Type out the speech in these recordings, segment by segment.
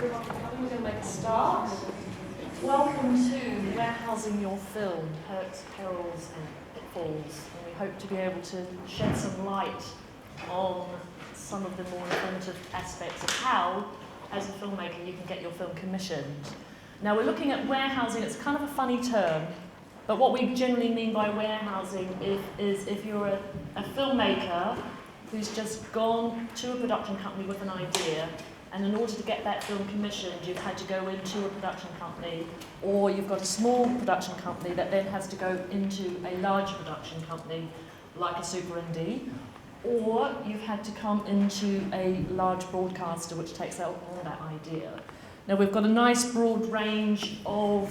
everyone for coming. We're going to make a start. Welcome to Warehousing Your Film, Perils and Pitfalls. And we hope to be able to shed some light on some of the more informative aspects of how, as a filmmaker, you can get your film commissioned. Now, we're looking at warehousing. It's kind of a funny term, but what we generally mean by warehousing is if you're a filmmaker who's just gone to a production company with an idea, and in order to get that film commissioned, you've had to go into a production company, or you've got a small production company that then has to go into a large production company, like a super indie, or you've had to come into a large broadcaster which takes out all that idea. Now, we've got a nice broad range of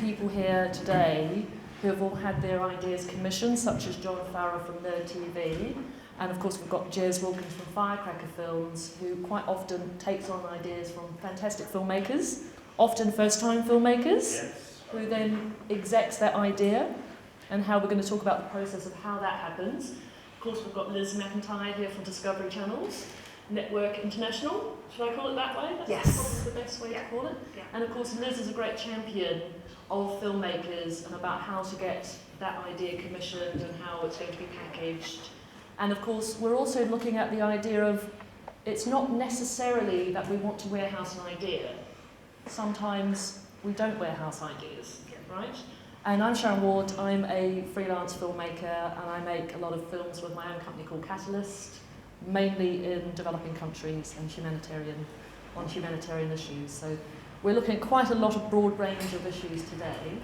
people here today who have all had their ideas commissioned, such as John Farrar from Nerd TV. And of course, we've got Jez Wilkins from Firecracker Films, who quite often takes on ideas from fantastic filmmakers, often first-time filmmakers, who then execs that idea, and how we're going to talk about the process of how that happens. Of course, we've got Liz McIntyre here from Discovery Channels, Network International. Should I call it that way? That's probably the best way to call it. Yeah. And of course, Liz is a great champion of filmmakers and about how to get that idea commissioned and how it's going to be packaged. And of course, we're also looking at the idea of it's not necessarily that we want to warehouse an idea. Sometimes we don't warehouse ideas, right? And I'm Sharon Ward. I'm a freelance filmmaker, and I make a lot of films with my own company called Catalyst, mainly in developing countries and on humanitarian issues. So we're looking at quite a lot of broad range of issues today.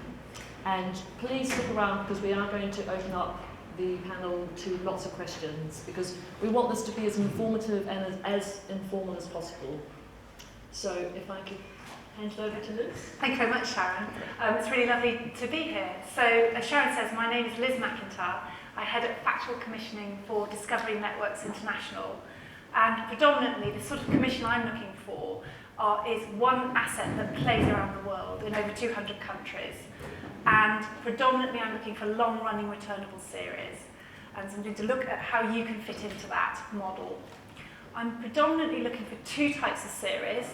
And please stick around, because we are going to open up the panel to lots of questions, because we want this to be as informative and as informal as possible. So if I could hand it over to Liz. Thank you very much, Sharon. It's really lovely to be here. So as Sharon says, my name is Liz McIntyre. I head up factual commissioning for Discovery Networks International. And predominantly, the sort of commission I'm looking for is one asset that plays around the world in over 200 countries. And predominantly, I'm looking for long-running returnable series, and something to look at how you can fit into that model. I'm predominantly looking for two types of series: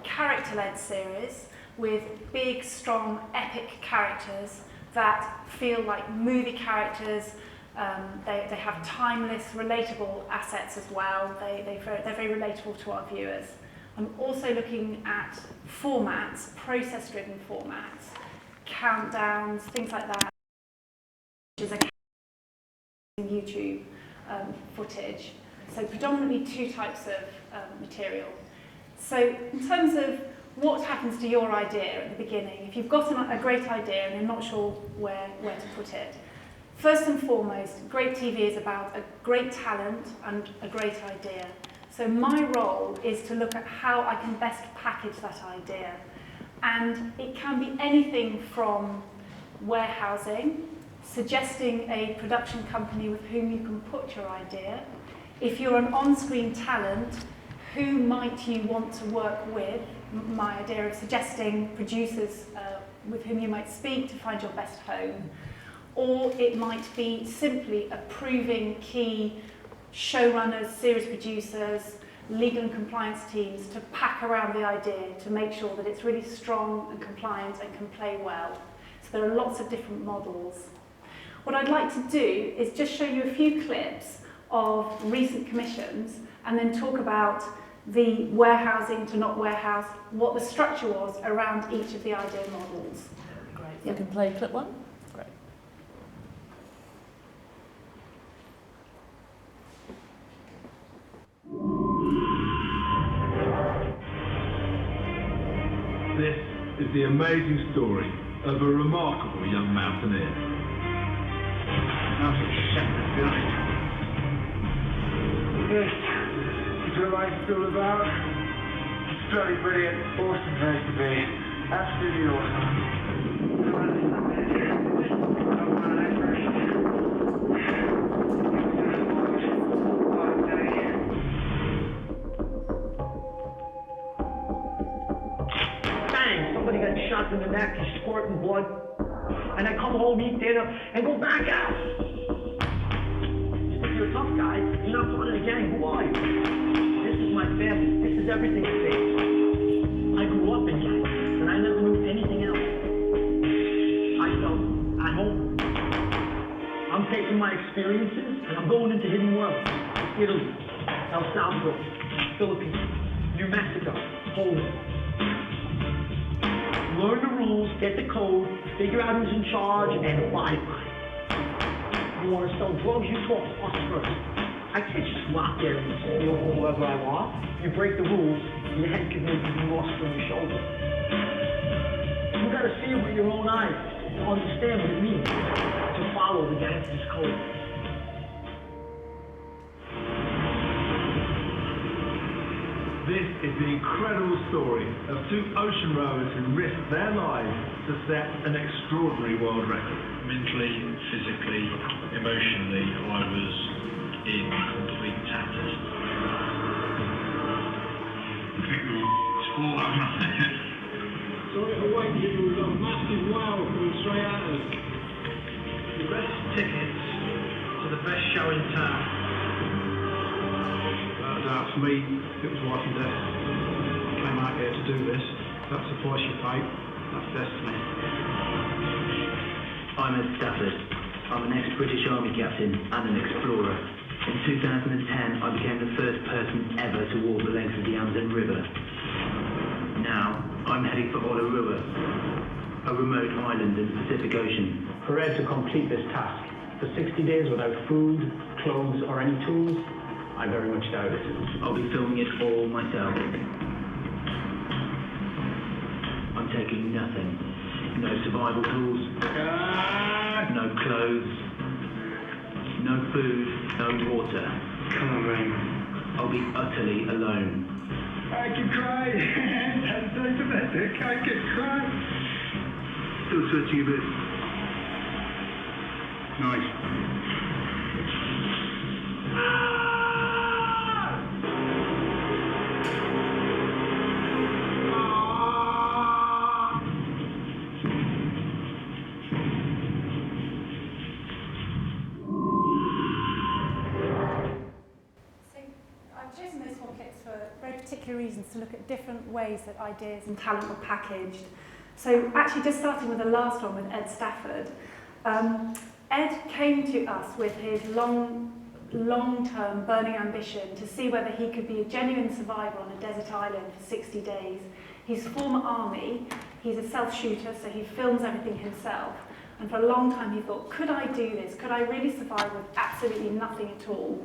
character-led series with big, strong, epic characters that feel like movie characters. They have timeless, relatable assets as well. They're very relatable to our viewers. I'm also looking at formats, process-driven formats, countdowns, things like that, which is a YouTube footage. So predominantly two types of material. So in terms of what happens to your idea at the beginning, if you've got a great idea and you're not sure where to put it, first and foremost, great TV is about a great talent and a great idea. So my role is to look at how I can best package that idea. And it can be anything from warehousing, suggesting a production company with whom you can put your idea. If you're an on-screen talent, who might you want to work with? My idea of suggesting producers with whom you might speak to find your best home. Or it might be simply approving key showrunners, series producers, legal and compliance teams to pack around the idea to make sure that it's really strong and compliant and can play well. So there are lots of different models. What I'd like to do is just show you a few clips of recent commissions and then talk about the warehousing to not warehouse, what the structure was around each of the idea models. Great. You can play clip one. Great. This is the amazing story of a remarkable young mountaineer. Out of Sheffield behind. This is what life's all about. It's very brilliant, awesome place to be. Absolutely awesome. Somebody got shot in the neck, he's squirting blood, and I come home, eat dinner, and go back out. You think you're a tough guy, you're not part of the gang, who are you? This is my family, this is everything to me. I grew up in gangs, and I never knew anything else. I felt at home. I'm taking my experiences, and I'm going into hidden worlds. Italy, El Salvador, Philippines, New Mexico, Poland. Learn the rules, get the code, figure out who's in charge, and abide by it. You want to sell drugs, you talk to us first. I can't just lock there and steal from whoever I want. You break the rules, your head can maybe be lost from your shoulder. You gotta see it with your own eyes to understand what it means to follow the gangster's code. This is the incredible story of two ocean rowers who risked their lives to set an extraordinary world record. Mentally, physically, emotionally, I was in complete tatters. I think we were sport out there. Sorry for waiting, it was a massive wow from straight at us. The best tickets to the best show in town. Out for me, it was life and death. I came out here to do this. That's the price you pay. That's destiny. I'm Ed Stafford. I'm an ex-British Army captain and an explorer. In 2010, I became the first person ever to walk the length of the Amazon River. Now, I'm heading for Olarua, a remote island in the Pacific Ocean. For Ed to complete this task, for 60 days without food, clothes, or any tools, I very much doubt it. I'll be filming it all myself. I'm taking nothing. No survival tools, no clothes, no food, no water. Come on, Rain. I'll be utterly alone. I can cry. That's so pathetic. I can cry. Still switching a bit. Nice. Particular reasons to look at different ways that ideas and talent were packaged. So actually just starting with the last one with Ed Stafford, Ed came to us with his long-term burning ambition to see whether he could be a genuine survivor on a desert island for 60 days. He's former army, he's a self-shooter, so he films everything himself. And for a long time he thought, could I do this? Could I really survive with absolutely nothing at all?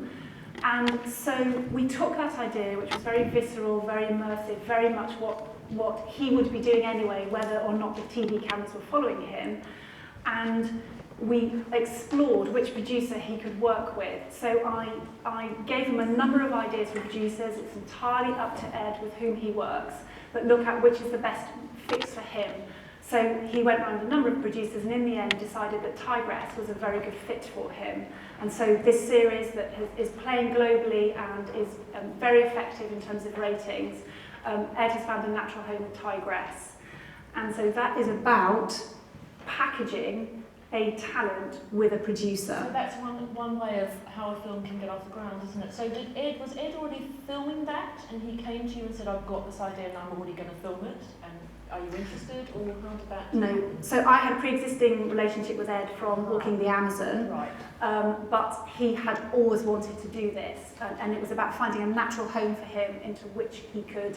And so we took that idea, which was very visceral, very immersive, very much what he would be doing anyway, whether or not the TV cameras were following him, and we explored which producer he could work with. So I gave him a number of ideas for producers. It's entirely up to Ed with whom he works, but look at which is the best fix for him. So he went around a number of producers and in the end decided that Tigress was a very good fit for him. And so this series that is playing globally and is very effective in terms of ratings, Ed has found a natural home with Tigress. And so that is about packaging a talent with a producer. So that's one way of how a film can get off the ground, isn't it? So was Ed already filming that and he came to you and said, I've got this idea and I'm already going to film it? And are you interested, or how did that? No. So I had a pre-existing relationship with Ed from walking the Amazon, right. But he had always wanted to do this, and it was about finding a natural home for him into which he could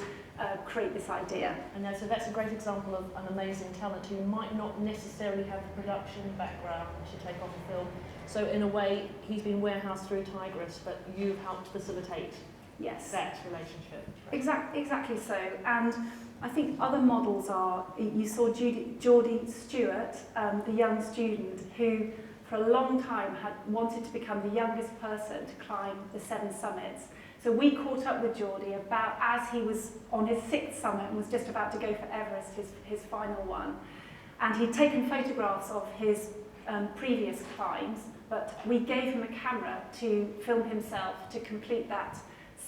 create this idea. And so that's a great example of an amazing talent who might not necessarily have the production background to take off a film. So in a way, he's been warehoused through Tigress, but you've helped facilitate that relationship. Exactly so. And I think other models are, you saw Geordie Stewart, the young student who for a long time had wanted to become the youngest person to climb the 7 summits. So we caught up with Geordie about as he was on his 6th summit and was just about to go for Everest, his final one. And he'd taken photographs of his previous climbs, but we gave him a camera to film himself to complete that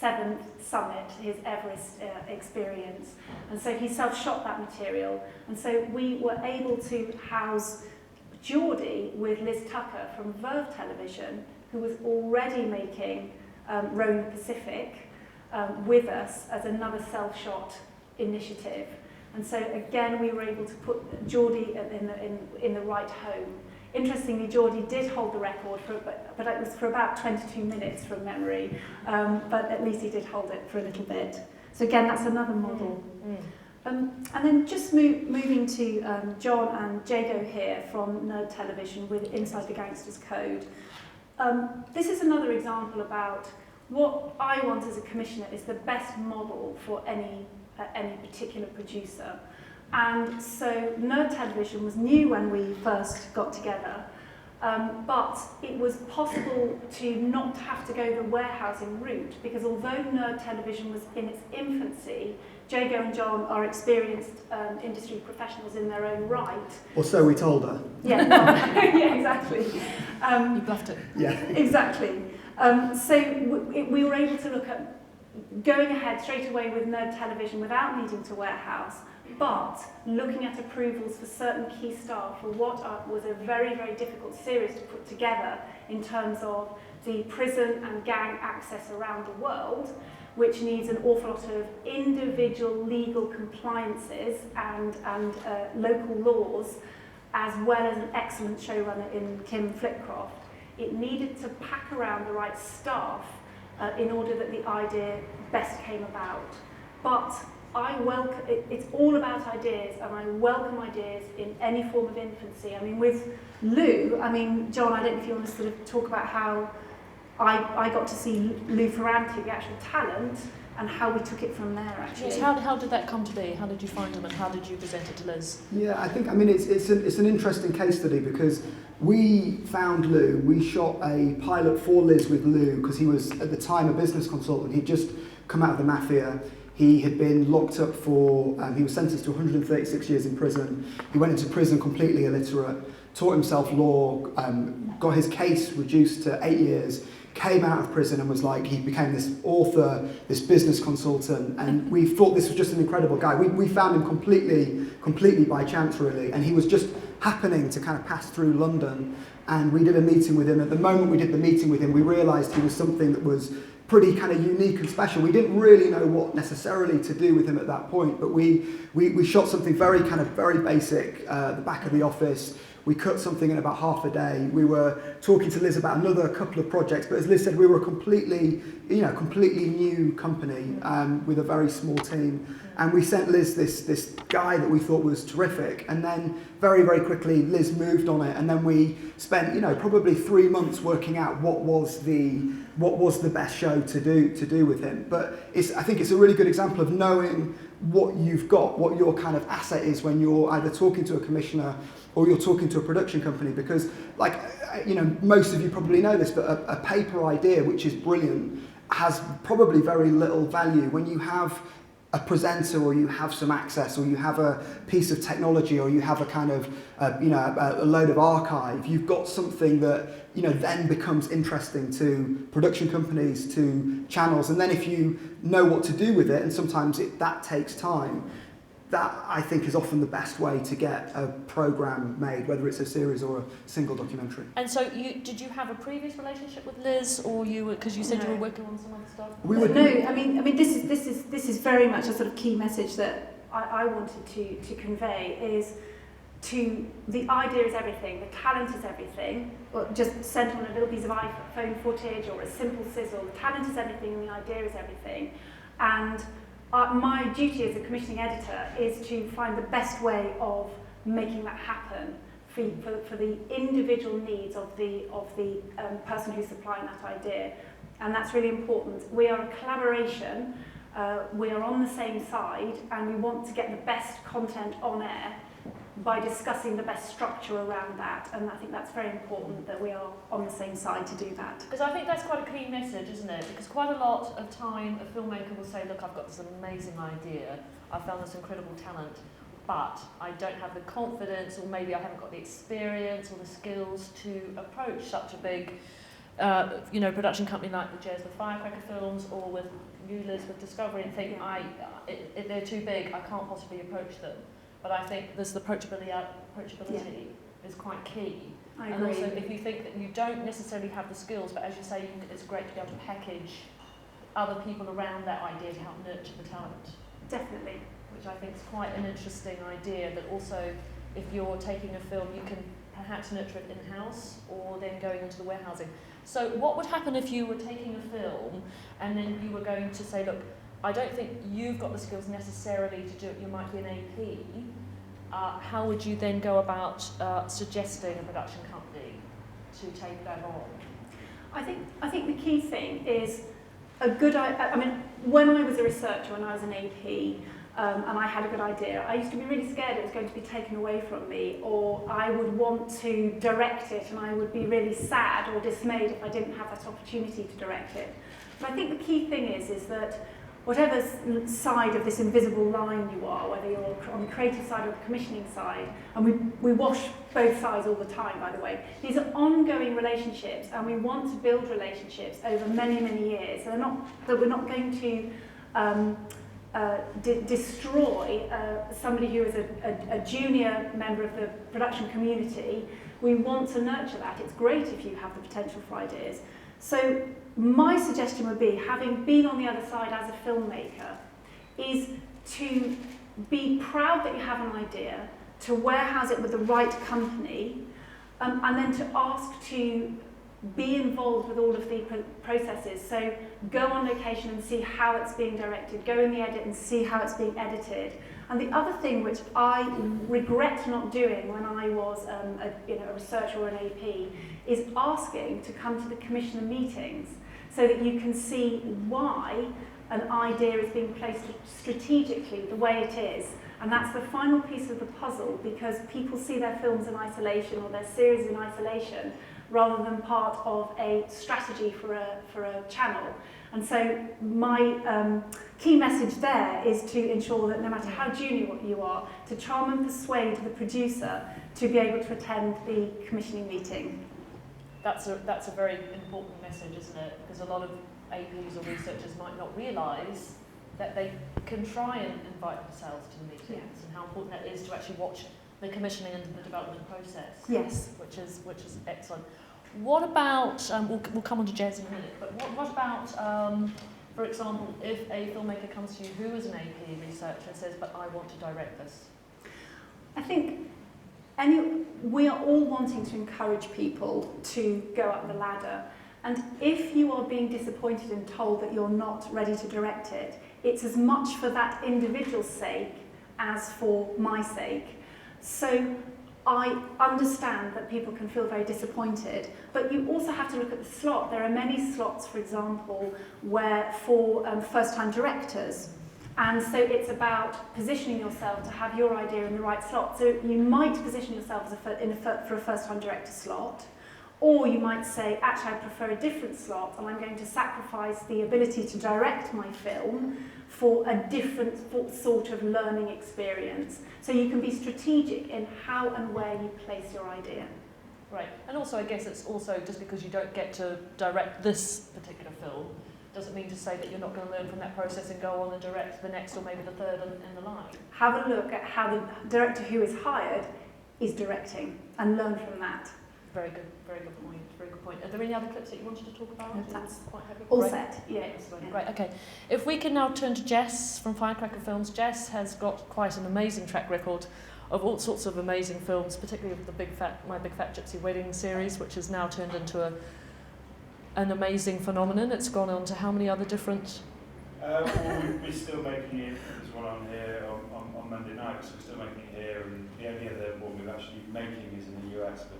7th summit, his Everest experience. And so he self-shot that material. And so we were able to house Geordie with Liz Tucker from Verve Television, who was already making Rowing the Pacific with us as another self-shot initiative. And so again, we were able to put Geordie in the right home. Interestingly, Geordie did hold the record, but it was for about 22 minutes from memory, but at least he did hold it for a little bit. So again, that's another model. And then just moving to John and Jago here from Nerd Television with Inside the Gangster's Code. This is another example about what I want as a commissioner is the best model for any particular producer. And so Nerd Television was new when we first got together, but it was possible to not have to go the warehousing route, because although Nerd Television was in its infancy, Jago and John are experienced industry professionals in their own right. Or so we told her. Yeah, yeah, exactly. You bluffed it. Yeah. Exactly. So we were able to look at going ahead straight away with Nerd Television without needing to warehouse, but looking at approvals for certain key staff for what was a very, very difficult series to put together in terms of the prison and gang access around the world, which needs an awful lot of individual legal compliances and local laws, as well as an excellent showrunner in Kim Flitcroft. It needed to pack around the right staff in order that the idea best came about. But it's all about ideas, and I welcome ideas in any form of infancy. I mean, with Lou, John, I don't know if you want to sort of talk about how I got to see Lou Ferranti, the actual talent, and how we took it from there, actually. Yes, how did that come to be? How did you find him, and how did you present it to Liz? Yeah, I think, it's an interesting case study, because we found Lou, we shot a pilot for Liz with Lou, because he was, at the time, a business consultant. He'd just come out of the mafia. He had been locked up for, he was sentenced to 136 years in prison. He went into prison completely illiterate, taught himself law, got his case reduced to 8 years, came out of prison and was like, he became this author, this business consultant, and we thought this was just an incredible guy. We found him completely by chance, really, and he was just happening to kind of pass through London, and we did a meeting with him. At the moment we did the meeting with him, we realised he was something that was pretty kind of unique and special. We didn't really know what necessarily to do with him at that point, but we shot something very basic, the back of the office. We cut something in about half a day. We were talking to Liz about another couple of projects, but as Liz said, we were a completely new company with a very small team. And we sent Liz this guy that we thought was terrific. And then very, very quickly, Liz moved on it. And then we spent, probably 3 months working out what was the best show to do with him. But I think it's a really good example of knowing what you've got, what your kind of asset is when you're either talking to a commissioner or you're talking to a production company, because most of you probably know this, but a paper idea, which is brilliant, has probably very little value. When you have a presenter, or you have some access, or you have a piece of technology, or you have a kind of a load of archive, you've got something that then becomes interesting to production companies, to channels, and then if you know what to do with it, and sometimes that takes time, that I think is often the best way to get a programme made, whether it's a series or a single documentary. And so, did you have a previous relationship with Liz, or because you said you were working on some other stuff? This is very much a sort of key message that I wanted to convey, is to the idea is everything, the talent is everything, or just sent on a little piece of iPhone footage or a simple sizzle. The talent is everything, and the idea is everything. And my duty as a commissioning editor is to find the best way of making that happen for the individual needs of the person who's supplying that idea. And that's really important. We are a collaboration, we are on the same side, and we want to get the best content on air by discussing the best structure around that, and I think that's very important that we are on the same side to do that. Because I think that's quite a key message, isn't it? Because quite a lot of time a filmmaker will say, look, I've got this amazing idea, I found this incredible talent, but I don't have the confidence, or maybe I haven't got the experience or the skills to approach such a big production company like the Jez with Firecracker Films, or with you, Liz, with Discovery, and think, they're too big, I can't possibly approach them. But I think there's the approachability is quite key. I agree. And also, if you think that you don't necessarily have the skills, but as you say, it's great to be able to package other people around that idea to help nurture the talent. Definitely. which I think is quite an interesting idea, that also if you're taking a film, you can perhaps nurture it in-house or then going into the warehousing. So what would happen if you were taking a film and then you were going to say, look, I don't think you've got the skills necessarily to do it, you might be an AP. How would you then go about suggesting a production company to take that on? I think the key thing is a good idea. I mean, when I was a researcher, when I was an AP, and I had a good idea, I used to be really scared it was going to be taken away from me, or I would want to direct it and I would be really sad or dismayed if I didn't have that opportunity to direct it. But I think the key thing is that whatever side of this invisible line you are, whether you're on the creative side or the commissioning side, and we wash both sides all the time, by the way, these are ongoing relationships, and we want to build relationships over many, many years. So we're not going to destroy somebody who is a junior member of the production community. We want to nurture that. It's great if you have the potential for ideas. So my suggestion would be, having been on the other side as a filmmaker, is to be proud that you have an idea, to warehouse it with the right company, and then to ask to be involved with all of the processes. So go on location and see how it's being directed, go in the edit and see how it's being edited. And the other thing which I regret not doing when I was a researcher or an AP is asking to come to the commissioner meetings so that you can see why an idea is being placed strategically the way it is. And that's the final piece of the puzzle, because people see their films in isolation or their series in isolation rather than part of a strategy for a channel. And so my key message there is to ensure that no matter how junior you are, to charm and persuade the producer to be able to attend the commissioning meeting. That's a very important message, isn't it? Because a lot of APs or researchers might not realise that they can try and invite themselves to the meetings, and how important that is to actually watch the commissioning and the development process. Yes. Which is excellent. What about, we'll come on to Jez in a minute, but what about, for example, if a filmmaker comes to you who is an AP researcher and says, but I want to direct this? I think we are all wanting to encourage people to go up the ladder. And if you are being disappointed and told that you're not ready to direct it, it's as much for that individual's sake as for my sake. So I understand that people can feel very disappointed, but you also have to look at the slot. There are many slots, for example, where for first-time directors. And so it's about positioning yourself to have your idea in the right slot. So you might position yourself as for a first-time director slot, or you might say, actually, I prefer a different slot, and I'm going to sacrifice the ability to direct my film for a different sort of learning experience. So you can be strategic in how and where you place your idea. Right, and also I guess it's also just because you don't get to direct this particular film doesn't mean to say that you're not going to learn from that process and go on and direct the next or maybe the third in the line. Have a look at how the director who is hired is directing and learn from that. Very good point, very good point. Are there any other clips that you wanted to talk about? No, that's quite happy. all Great. set, yeah. Excellent. Yeah. Great, okay. If we can now turn to Jess from Firecracker Films. Jess has got quite an amazing track record of all sorts of amazing films, particularly with My Big Fat Gypsy Wedding series, which has now turned into an amazing phenomenon. It's gone on to how many other different... We're still making it. There's one on here on Monday night, so we're still making it here, and the only other one we're actually making is in the US, but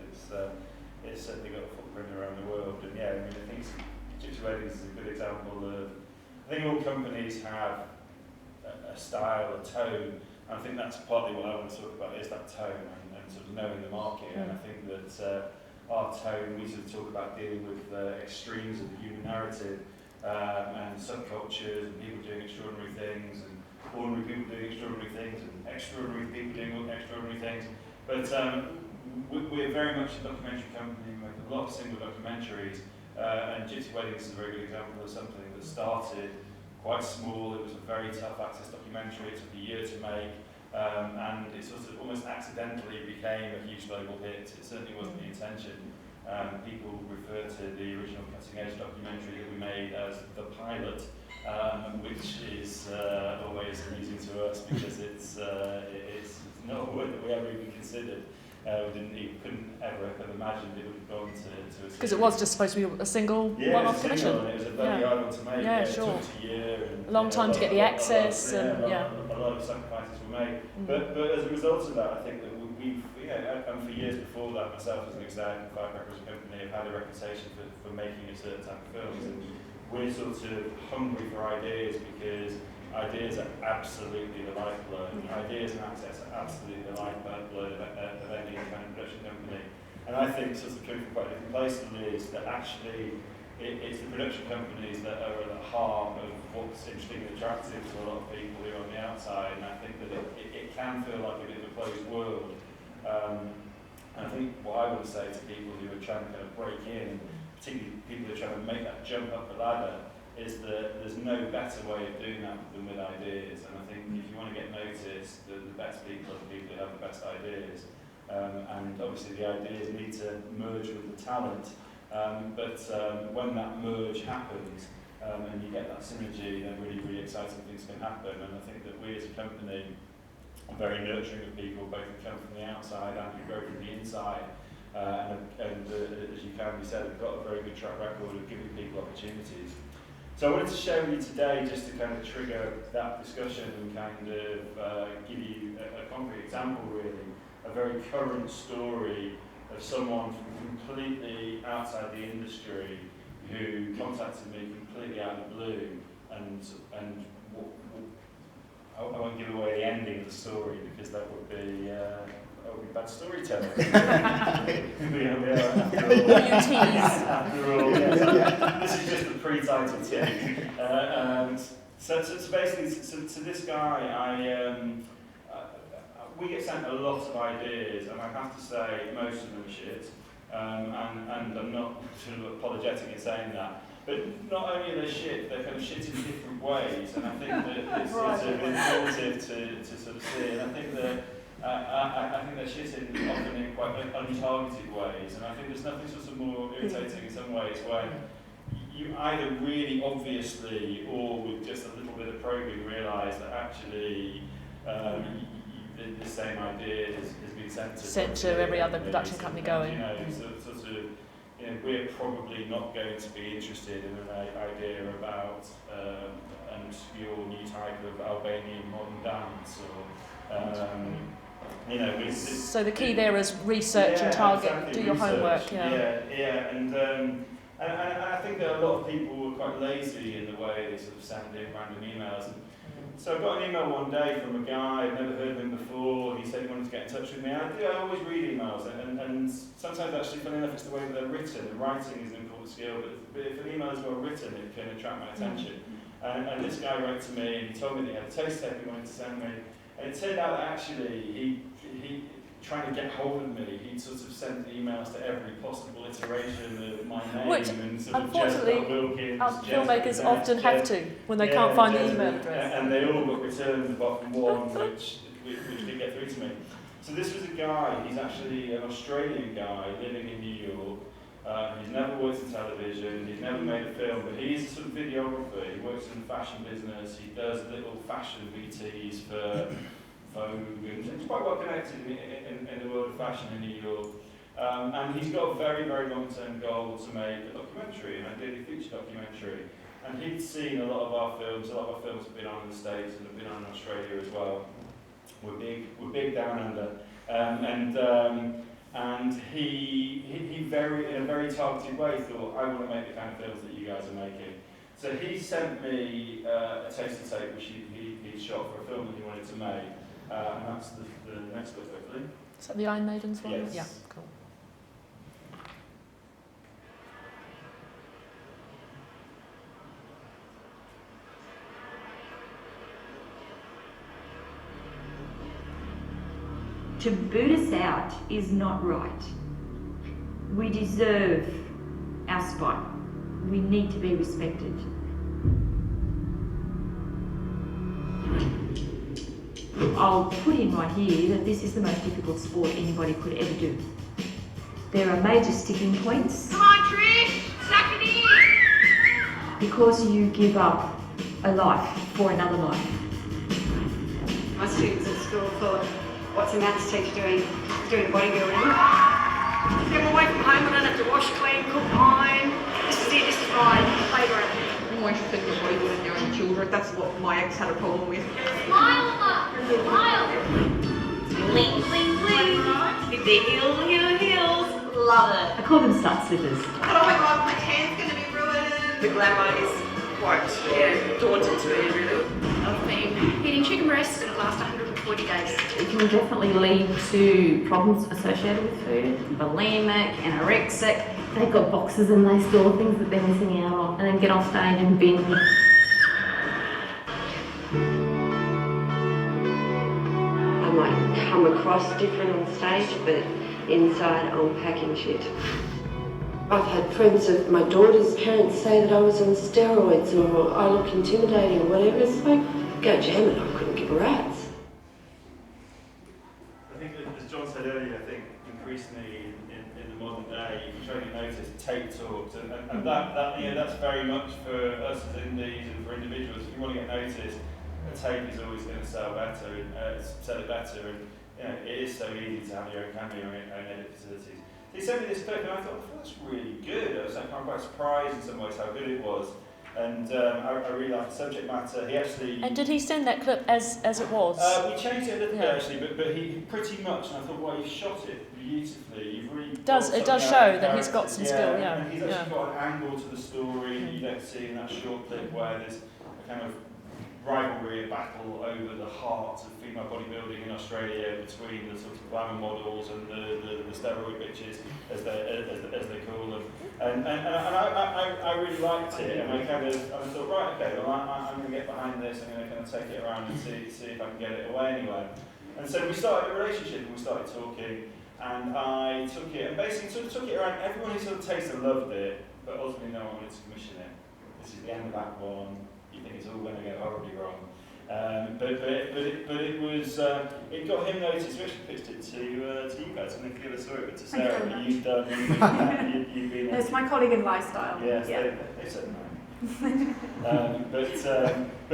it's certainly got a footprint around the world. And yeah, I mean, I think Gypsy Weddings is a good example of, I think all companies have a style, a tone, and I think that's partly what I want to talk about, is that tone and sort of knowing the market. And I think that our tone, we sort of talk about dealing with extremes of the human narrative, and subcultures, and people doing extraordinary things, and ordinary people doing extraordinary things, and extraordinary people doing extraordinary things. But we're very much a documentary company. We make a lot of single documentaries, and Gypsy Weddings is a very good example of something that started quite small. It was a very tough access documentary. It took a year to make, and it sort of almost accidentally became a huge global hit. It certainly wasn't the intention. People refer to the original cutting edge documentary that we made as the pilot, which is always amusing to us because it's not a word that we ever even considered. Couldn't ever have imagined it would have gone to a Because it was just supposed to be a single one-off commission. And it was a very hard one to make. Yeah, sure. It took a year. And, a long time to get the access. A lot of sacrifices were made. But as a result of that, I think that we've, and for years before that, myself as an exec and Firecracker as a company, have had a reputation for making a certain type of films. And we're sort of hungry for ideas because ideas are absolutely the lifeblood. Ideas and access are absolutely the lifeblood of any kind of production company. And I think, sort of coming from quite a different place than Liz, that actually it's the production companies that are at the heart of what's interesting and attractive to a lot of people who are on the outside. And I think that it can feel like a bit of a closed world. And I think what I would say to people who are trying to kind of break in, particularly people who are trying to make that jump up the ladder, is that there's no better way of doing that than with ideas. And I think if you want to get noticed, the best people are the people who have the best ideas. And obviously the ideas need to merge with the talent. But when that merge happens and you get that synergy, then really, really exciting things can happen. And I think that we as a company are very nurturing of people, both who come from the outside and who grow from the inside. And as you kindly said, we've got a very good track record of giving people opportunities. So I wanted to share with you today, just to kind of trigger that discussion and kind of give you a concrete example, really, a very current story of someone from completely outside the industry who contacted me completely out of the blue, and I won't give away the ending of the story because that would be bad storytelling. After all, this is just the pre-title tip. So basically, to this guy, we get sent a lot of ideas, and I have to say most of them are shit. And I'm not sort of apologetic in saying that. But not only are they shit, they're kind of shit in different ways, and I think that it's sort of informative to sort of see. And I think that I think they're shit often in quite untargeted ways, and I think there's nothing sort of more irritating in some ways when you either really obviously or with just a little bit of probing realise that actually the same idea has been sent to every other production company going. We're probably not going to be interested in an idea about an obscure new type of Albanian modern dance, or so the key there is research and target, exactly, do your homework. And I think that a lot of people were quite lazy in the way they sort of send in random emails. So I got an email one day from a guy, I'd never heard of him before. He said he wanted to get in touch with me. I always read emails, and sometimes actually, funny enough, it's the way that they're written. The writing is an important skill, but if an email is well written, it can attract my attention. And this guy wrote to me, and he told me that he had a taste tape he wanted to send me. And it turned out that actually, he trying to get hold of me, he'd sort of sent emails to every possible iteration of my name. Which, and sort unfortunately, of Wilkins, filmmakers often have to when they can't find the email address. And they all got returned apart from one, which did get through to me. So this was a guy, he's actually an Australian guy living in New York. He's never worked in television, he's never made a film, but he's a sort of videographer. He works in the fashion business, he does little fashion VTs for Vogue, and he's quite well connected in the world of fashion in New York. And he's got a very, very long-term goal to make a documentary, an ideally feature documentary. And he'd seen a lot of our films have been on in the States and have been on in Australia as well. We're big down under. And he very, in a very targeted way, thought, I want to make the kind of films that you guys are making. So he sent me a taster tape which he'd shot for a film that he wanted to make. And that's the next clip, hopefully. Is that the Iron Maidens one? Yes. Yeah, cool. To boot us out is not right. We deserve our spot. We need to be respected. I'll put in right here that this is the most difficult sport anybody could ever do. There are major sticking points. Come on, Trish! Suck it in! Because you give up a life for another life. My students at school thought, what's a maths teacher doing? Doing bodybuilding. Get away from home, I don't have to wash, clean, cook, iron. This is it, this is my playground. Why should think of bodybuilding young children? That's what my ex had a problem with. Smile, Mum! Smile! Bling, bling, bling! With the heels. Love it. I call them slut slippers. But oh my god, my tan's going to be ruined. The glamour is quite daunting to me, really. I've been eating chicken breast and it lasts 140 days. It can definitely lead to problems associated with food, bulimic, anorexic. They've got boxes and they store things that they're missing out on and then get off stage and binge. I might come across different on stage, but inside I'm packing shit. I've had friends of my daughter's parents say that I was on steroids or I look intimidating or whatever. It's like, go jam it, I couldn't give a rat's. I think, as John said earlier, I think increasingly in the modern day, you can try to notice tape talks, and that's very much for us as indies and for individuals. If you want to get noticed, a tape is always going to sell better, and it is so easy to have your own camera, your own edit facilities. He sent me this clip and I thought, that's really good. I was quite surprised in some ways how good it was. And I really liked the subject matter. He actually... And did he send that clip as it was? We changed it a little bit actually, but he pretty much, and I thought, well, you shot it beautifully. You've really it does show that he's got some skill, yeah. And he's actually got an angle to the story that you don't see in that short clip where there's a kind of rivalry, a battle over the heart of female bodybuilding in Australia between the sort of glamour models and the steroid bitches, as they call them. And I really liked it, and I thought, right, okay, well I'm going to get behind this. I'm going to kind of take it around and see if I can get it away anyway. And so we started a relationship, and we started talking, and I took it, and basically sort of took it around. Everyone who sort of tasted loved it, but ultimately no one wanted to commission it. This is the end of Act 1. You think it's all going to go horribly wrong, but it was it got him noticed. We actually pitched it to you guys. I don't know if you ever saw it, but to Sarah, but you've been. It's my colleague in lifestyle. Yes, yeah. they said no. But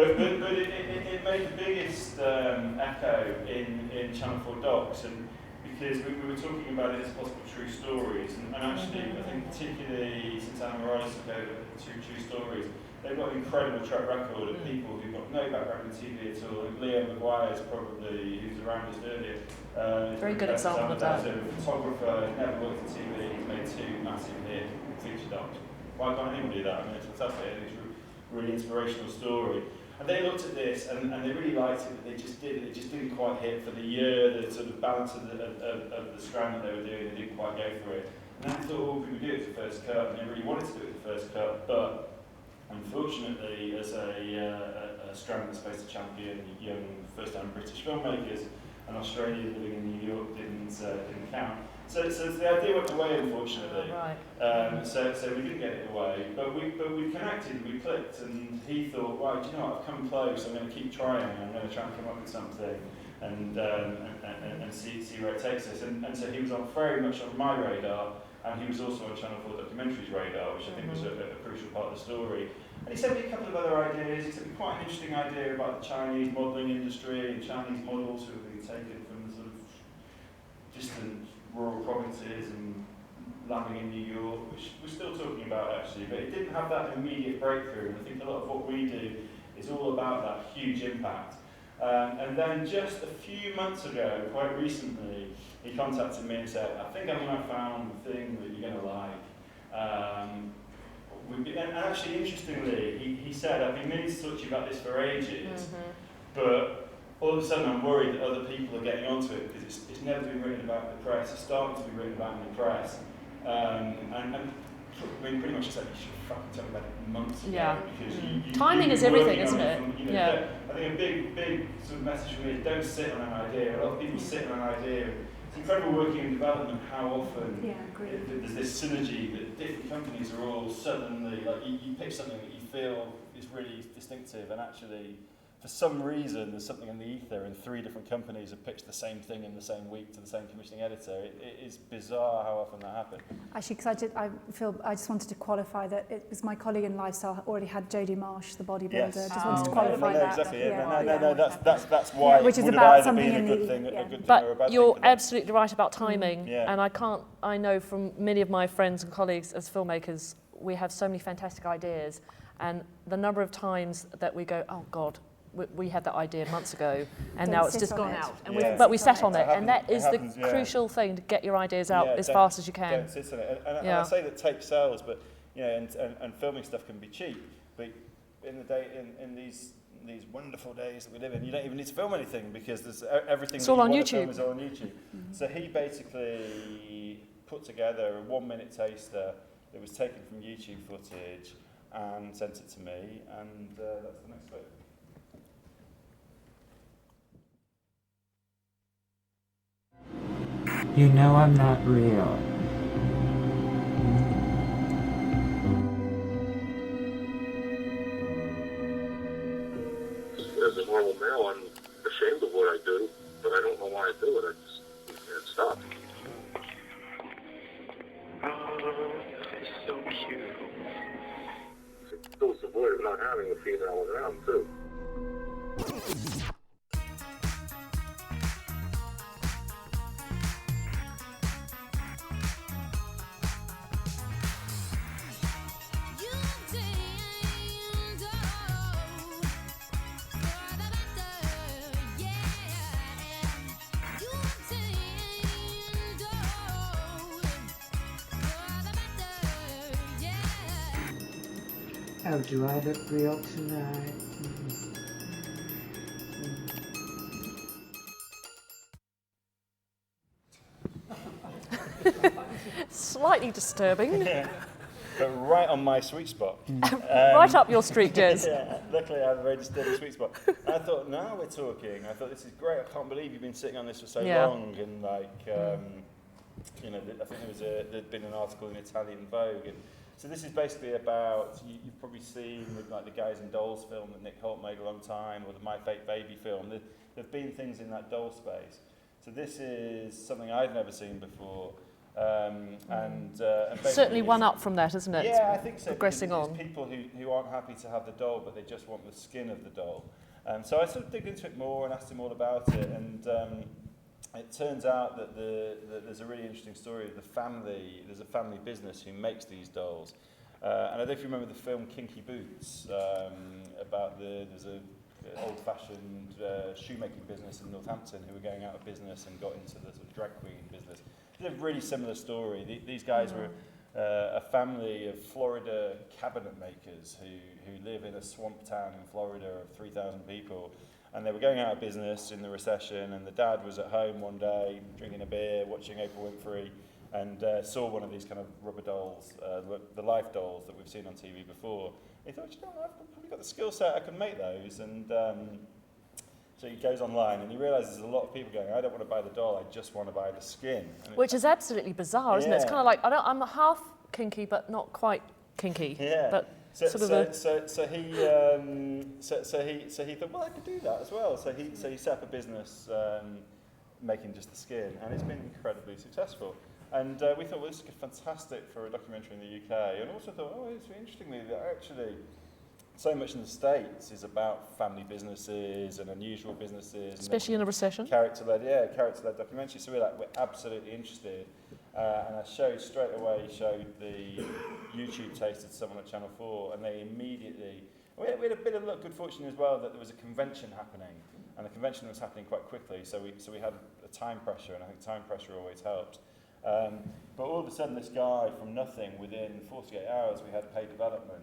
it made the biggest echo in Channel 4 docs, and because we were talking about it as possible true stories, and actually I think particularly since Anna Morales took over true stories. They've got an incredible track record of people who've got no background in TV at all. And Leo Maguire's probably, who's around just earlier. Very good example of that. A photographer, never worked in TV, he's made 2 massive hit feature docs. Why can't anyone do that? I mean, it's fantastic. It's a really inspirational story. And they looked at this and they really liked it, but they just didn't quite hit for the year, the sort of balance of the strand that they were doing. They didn't quite go for it. And I thought, well, could we do it as the first cut? And they really wanted to do it as the first cut, but unfortunately, as a strand that's supposed to champion young first-time British filmmakers, and Australia living in New York didn't count. So the idea went away, unfortunately. Right. So we didn't get it away, but we connected, we clicked, and he thought, well, do you know what? I've come close. I'm going to keep trying. I'm going to try and come up with something, and see where it takes us. And so he was very much on my radar. And he was also on Channel 4 Documentaries radar, which I think was a crucial part of the story. And he sent me a couple of other ideas. He sent me quite an interesting idea about the Chinese modelling industry and Chinese models who have been taken from the sort of distant rural provinces and landing in New York, which we're still talking about actually, but it didn't have that immediate breakthrough. And I think a lot of what we do is all about that huge impact. And then just a few months ago, quite recently, he contacted me and said, I think I found the thing that you're going to like. And actually, interestingly, he said, I've been meaning to talk to you about this for ages, but all of a sudden I'm worried that other people are getting onto it because it's never been written about in the press. It's starting to be written about in the press. I mean, pretty much just like you should fucking talk about it months ago. Because timing is everything, isn't it? I think a big sort of message for me is don't sit on an idea. A lot of people sit on an idea. It's incredible working in development how often there's this synergy that different companies are all suddenly, like you pick something that you feel is really distinctive and actually for some reason, there's something in the ether, and 3 different companies have pitched the same thing in the same week to the same commissioning editor. It is bizarre how often that happens. Actually, because I just wanted to qualify that it was my colleague in Lifestyle already had Jodie Marsh, the bodybuilder. Yes. Just wanted to qualify that. Exactly. Yeah. No, that's why which is it would about either something been in a good the thing, a good thing But or a bad you're thing. But absolutely right about timing, Yeah. and I know from many of my friends and colleagues as filmmakers, we have so many fantastic ideas, and the number of times that we go, oh God, we had that idea months ago, and Don't now it's sit just on gone it. out. And Yeah. but we sat on It it, and that is happens, the crucial thing, to get your ideas out as don't- fast as you can. Don't sit on it. And I say that tape sells, but and filming stuff can be cheap. But in these wonderful days that we live in, you don't even need to film anything, because there's everything It's that all you on want to film YouTube. is all on YouTube. So he basically put together a 1-minute taster that was taken from YouTube footage and sent it to me, and that's the next clip. You know I'm not real. As a normal male, I'm ashamed of what I do, but I don't know why I do it. I just can't stop. Oh, it's so cute. It fills the void of not having a female around, too. Oh, do I look real tonight? Slightly disturbing. Yeah. But right on my sweet spot. Right up your street, Jez. Yeah, luckily I have a very disturbing sweet spot. And I thought, now we're talking. I thought, this is great. I can't believe you've been sitting on this for so long. And I think there'd been an article in Italian Vogue. And so this is basically about, you've probably seen like the Guys and Dolls film that Nick Holt made a long time, or the My Fake Baby film. There've been things in that doll space. So this is something I've never seen before. And certainly one up from that, isn't it? Yeah, I think so. Progressing on. There's people who aren't happy to have the doll, but they just want the skin of the doll. So I sort of dig into it more and asked him all about it. And it turns out that there's a really interesting story of the family. There's a family business who makes these dolls. And I don't know if you remember the film Kinky Boots, about there's a old-fashioned shoemaking business in Northampton who were going out of business and got into the sort of drag queen business. It's a really similar story. These guys were a family of Florida cabinet makers who live in a swamp town in Florida of 3,000 people. And they were going out of business in the recession, and the dad was at home one day drinking a beer, watching Oprah Winfrey, and saw one of these kind of rubber dolls, the life dolls that we've seen on TV before. He thought, you know, I've probably got the skill set, I can make those. And so he goes online and he realises there's a lot of people going, I don't want to buy the doll, I just want to buy the skin. And which is absolutely bizarre, isn't it? It's kind of like, I'm half kinky, but not quite kinky. Yeah. But So he thought, well, I could do that as well. So he set up a business making just the skin, and it's been incredibly successful. And we thought, well, this is fantastic for a documentary in the UK. And also thought, oh, it's interestingly that actually so much in the States is about family businesses and unusual businesses. Especially in a recession. Character-led documentary. So we're absolutely interested. And I straight away showed the YouTube taster to someone at Channel 4, and they immediately, we had a bit of good fortune as well that there was a convention happening, and the convention was happening quite quickly, so we had a time pressure, and I think time pressure always helps. But all of a sudden this guy from nothing, within 48 hours we had paid development.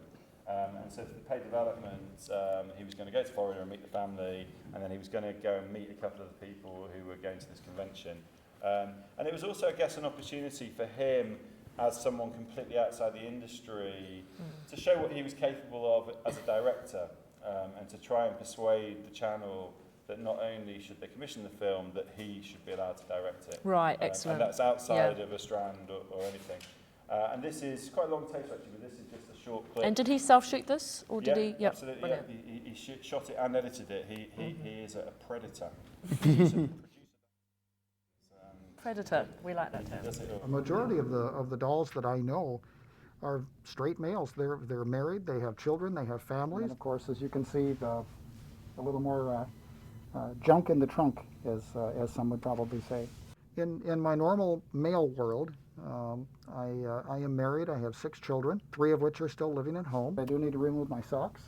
And so for the paid development, he was going to go to Florida and meet the family, and then he was going to go and meet a couple of the people who were going to this convention. And it was also, I guess, an opportunity for him, as someone completely outside the industry, to show what he was capable of as a director, and to try and persuade the channel that not only should they commission the film, that he should be allowed to direct it. Right, excellent. And that's outside of a strand or anything. And this is quite a long tape actually, but this is just a short clip. And did he self-shoot this, or did he? Yep. Absolutely. Yeah. He shot it and edited it. He is a predator. Predator. We like that term. A majority of the dolls that I know are straight males. They're married. They have children. They have families. And of course, as you can see, a little more junk in the trunk, as some would probably say. In my normal male world, I am married. I have 6 children, 3 of which are still living at home. I do need to remove my socks,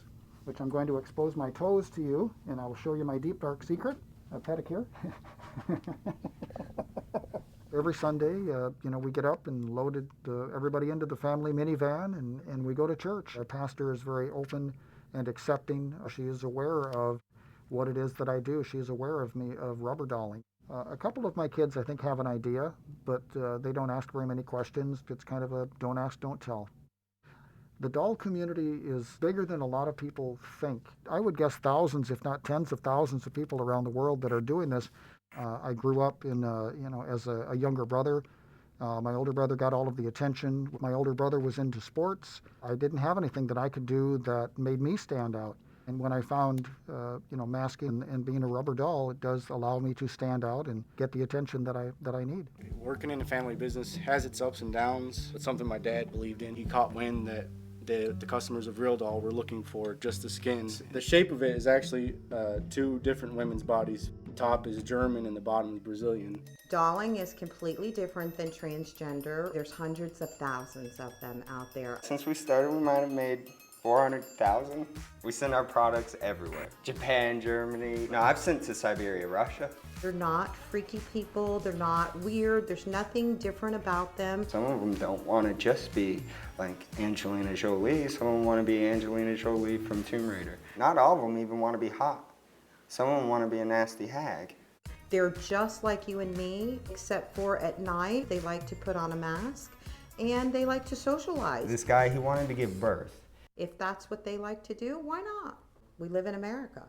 which I'm going to expose my toes to you, and I will show you my deep dark secret, a pedicure. Every Sunday, we get up and loaded everybody into the family minivan, and we go to church. Our pastor is very open and accepting. She is aware of what it is that I do. She is aware of me, of rubber dolling. A couple of my kids, I think, have an idea, but they don't ask very many questions. It's kind of a don't ask, don't tell. The doll community is bigger than a lot of people think. I would guess thousands, if not tens of thousands of people around the world that are doing this. I grew up as a younger brother. My older brother got all of the attention. My older brother was into sports. I didn't have anything that I could do that made me stand out. And when I found, masking and being a rubber doll, it does allow me to stand out and get the attention that I need. Working in a family business has its ups and downs. It's something my dad believed in. He caught wind that the customers of Real Doll were looking for just the skins. The shape of it is actually 2 different women's bodies. The top is German and the bottom is Brazilian. Dolling is completely different than transgender. There's hundreds of thousands of them out there. Since we started, we might have made 400,000. We send our products everywhere. Japan, Germany. No, I've sent to Siberia, Russia. They're not freaky people. They're not weird. There's nothing different about them. Some of them don't want to just be like Angelina Jolie. Some of them want to be Angelina Jolie from Tomb Raider. Not all of them even want to be hot. Some of them want to be a nasty hag. They're just like you and me, except for at night, they like to put on a mask and they like to socialize. This guy, he wanted to give birth. If that's what they like to do, why not? We live in America.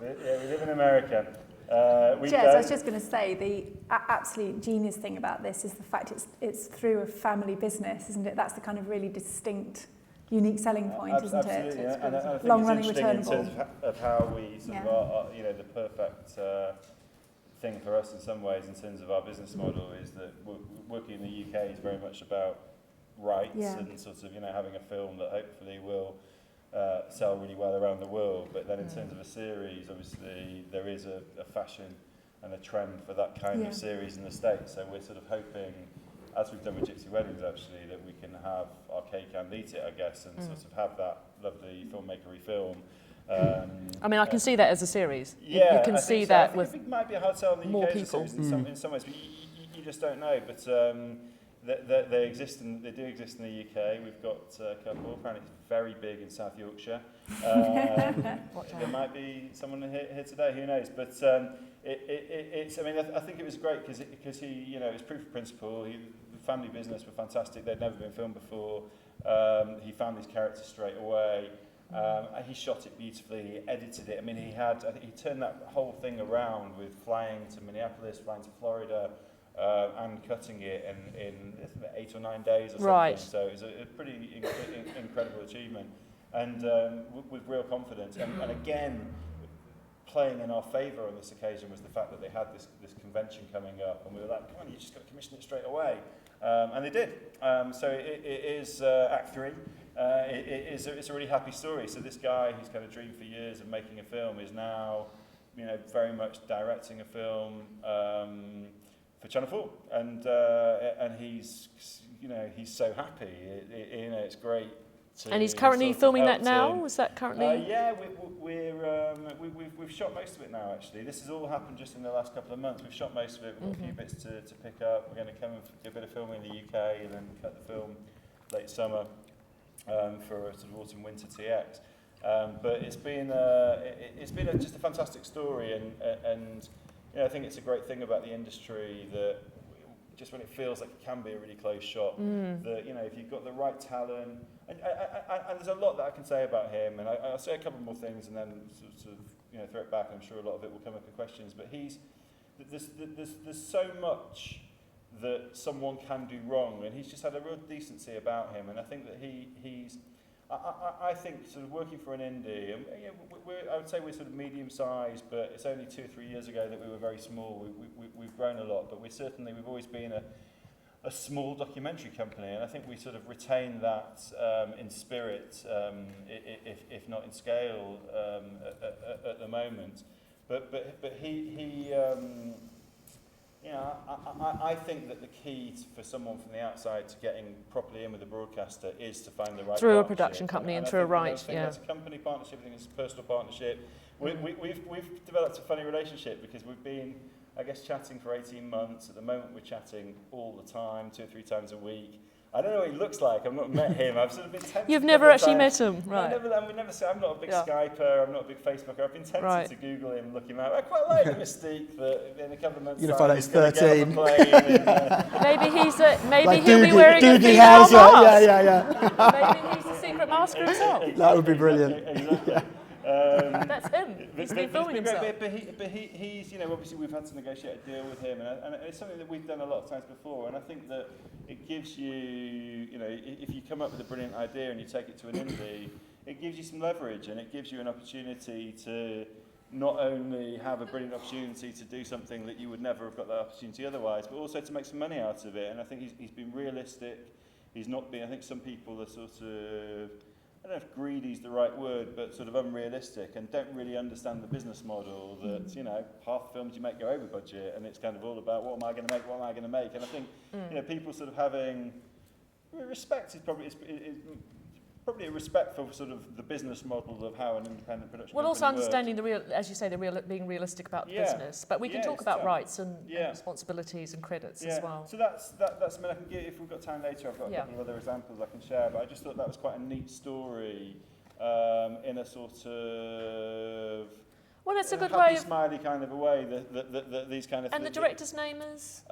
Yeah, we live in America. Jez, I was just going to say, the absolute genius thing about this is the fact it's through a family business, isn't it? That's the kind of really distinct, unique selling point, isn't it? Yeah. And I think long-running, it's interesting returnable. in terms of how we sort of are, the perfect thing for us in some ways in terms of our business model is that working in the UK is very much about rights and sort of, having a film that hopefully will sell really well around the world. But then in terms of a series, obviously there is a fashion and a trend for that kind of series in the States. So we're sort of hoping, as we've done with Gypsy Weddings actually, that we can have our cake and eat it, I guess, and sort of have that lovely filmmakery film. I mean, I can see that as a series. Yeah, you can see that with it might be a hard sell in the more UK people. As a series in some ways, but you just don't know. But they exist they do exist in the UK. We've got a couple. Apparently, it's very big in South Yorkshire. There might be someone here today. Who knows? But it's. I mean, I think it was great because he, it was proof of principle. The family business were fantastic. They'd never been filmed before. He found these characters straight away. He shot it beautifully. He edited it. I mean, I think he turned that whole thing around with flying to Minneapolis, flying to Florida. And cutting it in 8 or 9 days or something. Right. So it was a pretty incredible achievement, and with real confidence. And again, playing in our favour on this occasion was the fact that they had this convention coming up, and we were like, come on, you just got to commission it straight away. And they did. So it is Act 3. It's a really happy story. So this guy who's kind of dreamed for years of making a film is now, very much directing a film. For Channel 4, and he's so happy. It's great. And he's currently filming that now. Is that currently? Yeah, we've shot most of it now. Actually, this has all happened just in the last couple of months. We've shot most of it. We've got a few bits to pick up. We're going to come and do a bit of filming in the UK, and then cut the film late summer for a sort of autumn/winter TX. But it's been just a fantastic story, and I think it's a great thing about the industry that just when it feels like it can be a really close shot, that if you've got the right talent, and there's a lot that I can say about him, and I'll say a couple more things and then sort of throw it back. I'm sure a lot of it will come up in questions, but there's so much that someone can do wrong, and he's just had a real decency about him, and I think that he's I think sort of working for an indie, and I would say we're sort of medium-sized, but it's only 2 or 3 years ago that we were very small. We've grown a lot, but we've always been a small documentary company, and I think we sort of retain that in spirit, if not in scale, at the moment. But he I think that the key for someone from the outside to getting properly in with a broadcaster is to find the right through a production company and through a right, I think that's a company partnership. I think it's a personal partnership. We've developed a funny relationship because we've been, I guess, chatting for 18 months. At the moment, we're chatting all the time, 2 or 3 times a week. I don't know what he looks like. I've not met him. I've sort of been tempted. You've never actually met him, right? I'm not a big Skyper. I'm not a big Facebooker. I've been tempted to Google him, look him out. I quite like the mystique that in a couple of months' You're time he's 13. Maybe he'll be wearing a female mask. Maybe he's the secret masker himself. That would be brilliant. Exactly. That's him. He's been filming himself. But he's, obviously we've had to negotiate a deal with him, and it's something that we've done a lot of times before. And I think that it gives you, if you come up with a brilliant idea and you take it to an indie, it gives you some leverage, and it gives you an opportunity to not only have a brilliant opportunity to do something that you would never have got that opportunity otherwise, but also to make some money out of it. And I think he's been realistic. He's not been. I think some people are sort of, I don't know if greedy is the right word, but sort of unrealistic and don't really understand the business model that, half the films you make go over budget, and it's kind of all about what am I going to make. And I think, people sort of having respect is probably a respect for sort of the business model of how an independent production company also understanding works. as you say, being realistic about the business. But we can talk about rights and responsibilities and credits as well. So that's I mean, I can give, if we've got time later, I've got a couple of other examples I can share. But I just thought that was quite a neat story in a sort of it's a good happy, way of smiley kind of a way that these kind of. And the director's name is?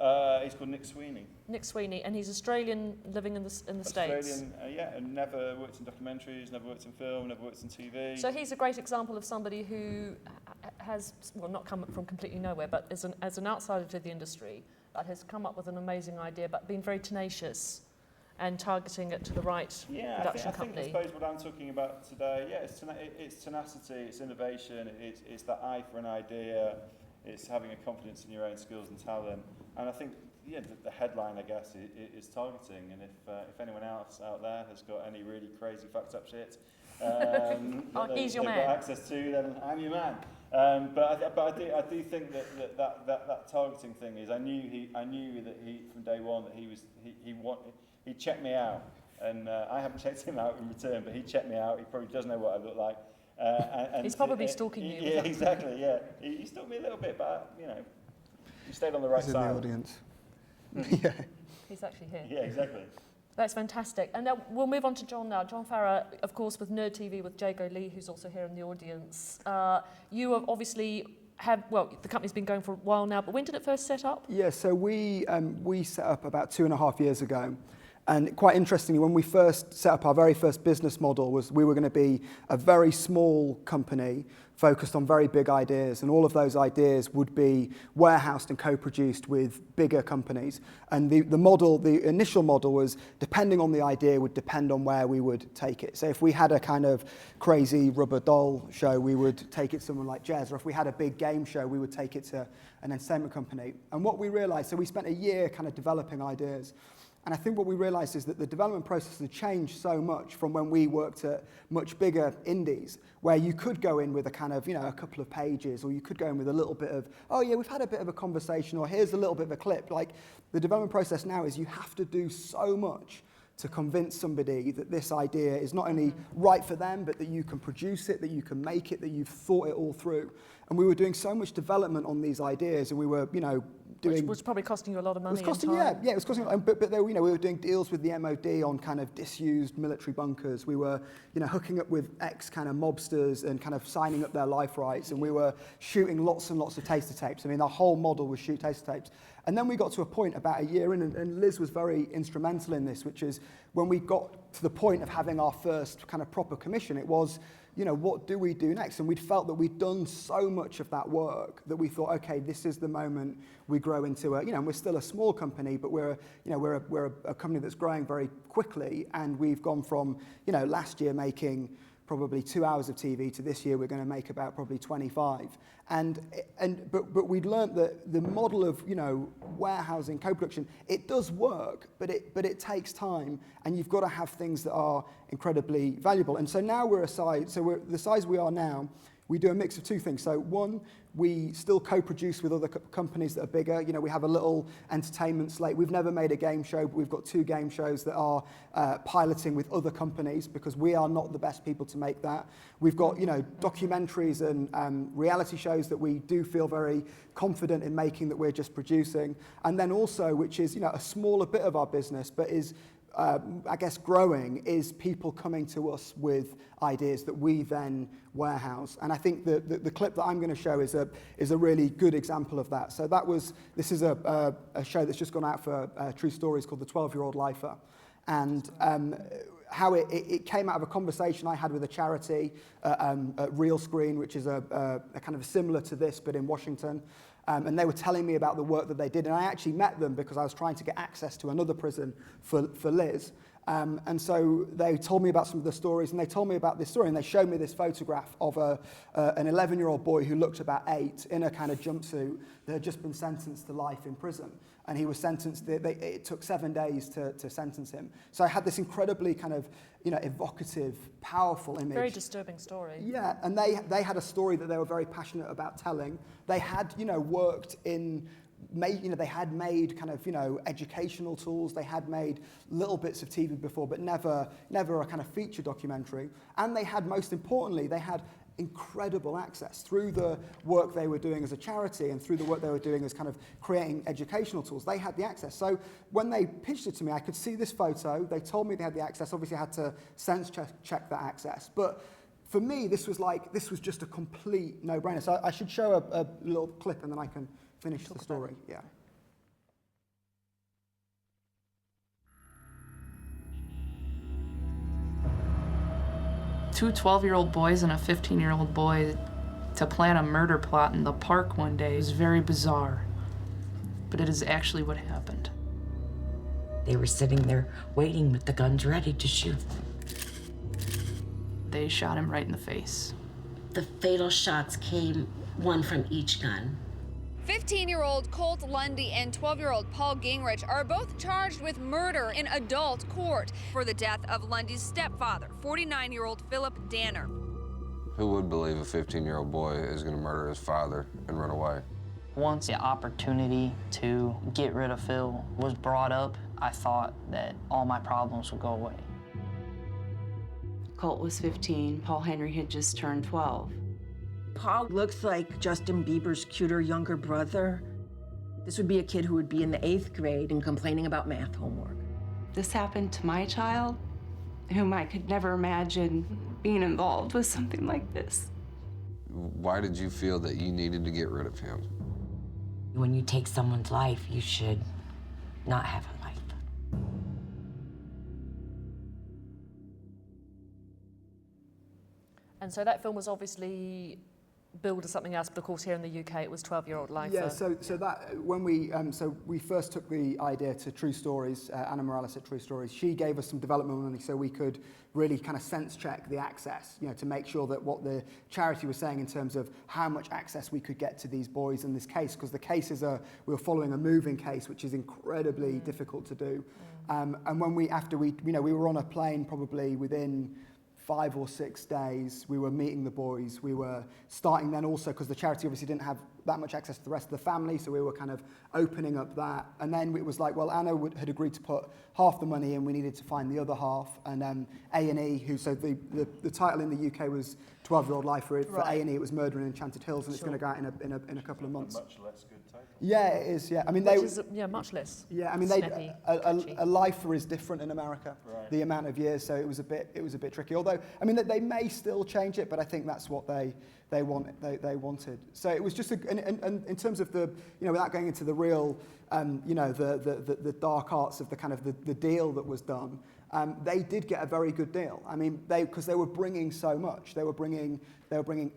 He's called Nick Sweeney. Nick Sweeney, and he's Australian, living in the States. Australian, and never worked in documentaries, never worked in film, never worked in TV. So he's a great example of somebody who has, not come from completely nowhere, but as an outsider to the industry, that has come up with an amazing idea, but been very tenacious and targeting it to the right production company. I suppose what I'm talking about today, it's tenacity, it's innovation, it's that eye for an idea, it's having a confidence in your own skills and talent. And I think, the headline, I guess, is targeting. And if anyone else out there has got any really crazy fucked up shit he's your man. Got access to, then I'm your man. But I do think that targeting thing is, I knew that he from day one that he checked me out, and I haven't checked him out in return, but he checked me out. He probably does know what I look like. And he's probably stalking you. Yeah, exactly. Yeah, he stalked me a little bit, but he stayed on the right side. He's in the audience. Yeah, he's actually here. Yeah, exactly. That's fantastic. And now we'll move on to John now. John Farrar, of course, with Nerd TV with Jago Lee, who's also here in the audience. You have obviously the company's been going for a while now, but when did it first set up? Yeah, so we set up about 2.5 years ago. And quite interestingly, when we first set up our very first business model, was we were going to be a very small company focused on very big ideas, and all of those ideas would be warehoused and co-produced with bigger companies. And the initial model was, depending on the idea, would depend on where we would take it. So if we had a kind of crazy rubber doll show, we would take it to someone like Jez, or if we had a big game show, we would take it to an entertainment company. And what we realized, so we spent a year kind of developing ideas. And I think what we realized is that the development process had changed so much from when we worked at much bigger indies, where you could go in with a kind of, a couple of pages, or you could go in with a little bit of, we've had a bit of a conversation, or here's a little bit of a clip. Like, the development process now is you have to do so much to convince somebody that this idea is not only right for them, but that you can produce it, that you can make it, that you've thought it all through. And we were doing so much development on these ideas, and we were, which was probably costing you a lot of money. It was costing, it was costing. But they, we were doing deals with the MOD on kind of disused military bunkers. We were, hooking up with ex kind of mobsters and kind of signing up their life rights. And we were shooting lots and lots of taster tapes. I mean, our whole model was shoot taster tapes. And then we got to a point about a year in, and Liz was very instrumental in this, which is when we got to the point of having our first kind of proper commission, it was, you know, what do we do next? And we'd felt that we'd done so much of that work that we thought, okay, this is the moment we grow into a, you know, and we're still a small company, but we're a company that's growing very quickly, and we've gone from, you know, last year making probably 2 hours of TV to this year we're going to make about probably 25. But we'd learned that the model of, you know, warehousing, co-production, it does work, but it takes time, and you've got to have things that are incredibly valuable. And so now we're the size we are now. We do a mix of two things. So one, we still co-produce with other companies that are bigger. You know, we have a little entertainment slate. We've never made a game show, but we've got 2 game shows that are piloting with other companies because we are not the best people to make that. We've got, you know, documentaries and reality shows that we do feel very confident in making that we're just producing. And then also, which is, you know, a smaller bit of our business, but is I guess growing, is people coming to us with ideas that we then warehouse. And I think the clip that I'm going to show is a really good example of that. So this is a show that's just gone out for True Stories called The 12-Year-Old Lifer. And how it came out of a conversation I had with a charity at Real Screen, which is a kind of similar to this, but in Washington. And they were telling me about the work that they did. And I actually met them because I was trying to get access to another prison for Liz. And so they told me about some of the stories, and they told me about this story, and they showed me this photograph of an 11-year-old boy who looked about 8 in a kind of jumpsuit that had just been sentenced to life in prison. And he was sentenced, it took 7 days to sentence him. So I had this incredibly kind of, you know, evocative, powerful image. Very disturbing story. Yeah, and they had a story that they were very passionate about telling. They had, you know, worked in, they had made kind of, you know, educational tools. They had made little bits of TV before, but never a kind of feature documentary. And they had, most importantly, they had incredible access through the work they were doing as a charity and through the work they were doing as kind of creating educational tools. They had the access. So when they pitched it to me, I could see this photo. They told me they had the access. Obviously, I had to sense check that access. But for me, this was just a complete no-brainer. So I should show a little clip and then I can finish the story. Yeah. Two 12-year-old boys and a 15-year-old boy to plan a murder plot in the park one day is very bizarre, but it is actually what happened. They were sitting there waiting with the guns ready to shoot. They shot him right in the face. The fatal shots came one from each gun. 15-year-old Colt Lundy and 12-year-old Paul Gingrich are both charged with murder in adult court for the death of Lundy's stepfather, 49-year-old Philip Danner. Who would believe a 15-year-old boy is going to murder his father and run away? Once the opportunity to get rid of Phil was brought up, I thought that all my problems would go away. Colt was 15, Paul Henry had just turned 12. Paul looks like Justin Bieber's cuter younger brother. This would be a kid who would be in the 8th grade and complaining about math homework. This happened to my child, whom I could never imagine being involved with something like this. Why did you feel that you needed to get rid of him? When you take someone's life, you should not have a life. And so that film was obviously billed as something else, but of course here in the UK it was 12-Year-Old Lifer. Yeah, so that when we first took the idea to True Stories, Anna Morales at True Stories, she gave us some development money so we could really kind of sense check the access, you know, to make sure that what the charity was saying in terms of how much access we could get to these boys in this case, because the case is we were following a moving case, which is incredibly difficult to do. And after we were on a plane probably within 5 or 6 days, we were meeting the boys. We were starting then also, because the charity obviously didn't have that much access to the rest of the family, so we were kind of opening up that. And then it was like, well, Anna had agreed to put half the money in, we needed to find the other half. And A&E, so the title in the UK was 12-Year-Old Lifer. For A&E, it was Murder in Enchanted Hills, and it's going to go out in a couple of months. A much less good title. Yeah, it is. Yeah, I mean, which is much less. Yeah, I mean, snappy, a lifer is different in America. Right. The amount of years, so it was a bit tricky. Although, I mean, they may still change it, but I think that's what they wanted. So it was just and in terms of the, without going into the real, the dark arts of the kind of the deal that was done. They did get a very good deal. I mean, because they were bringing so much. They were bringing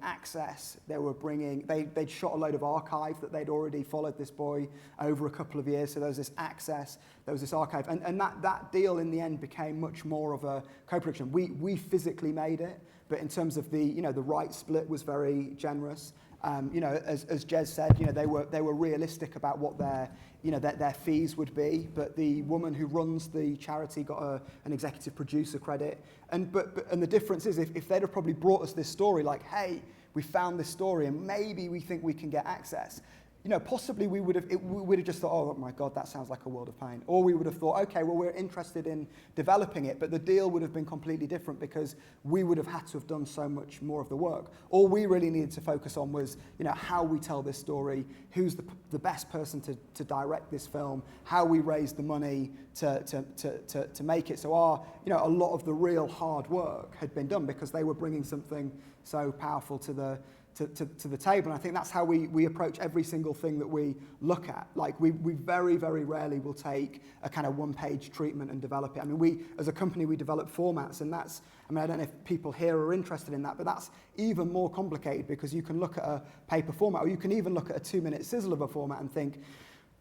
access. They'd shot a load of archive that they'd already followed this boy over a couple of years. So there was this access. There was this archive, and that deal in the end became much more of a co-production. We physically made it, but in terms of the rights split was very generous. As Jez said, they were realistic about what their fees would be, but the woman who runs the charity got an executive producer credit. And the difference is if they'd have probably brought us this story like, hey, we found this story and maybe we think we can get access, possibly we would have just thought, oh my God, that sounds like a world of pain. Or we would have thought, okay, well, we're interested in developing it, but the deal would have been completely different because we would have had to have done so much more of the work. All we really needed to focus on was, how we tell this story, who's the best person to direct this film, how we raise the money to make it. So a lot of the real hard work had been done because they were bringing something so powerful to the table. And I think that's how we approach every single thing that we look at. Like we very, very rarely will take a kind of one-page treatment and develop it. I mean, we, as a company, we develop formats, and I don't know if people here are interested in that, but that's even more complicated because you can look at a paper format, or you can even look at a 2-minute sizzle of a format and think,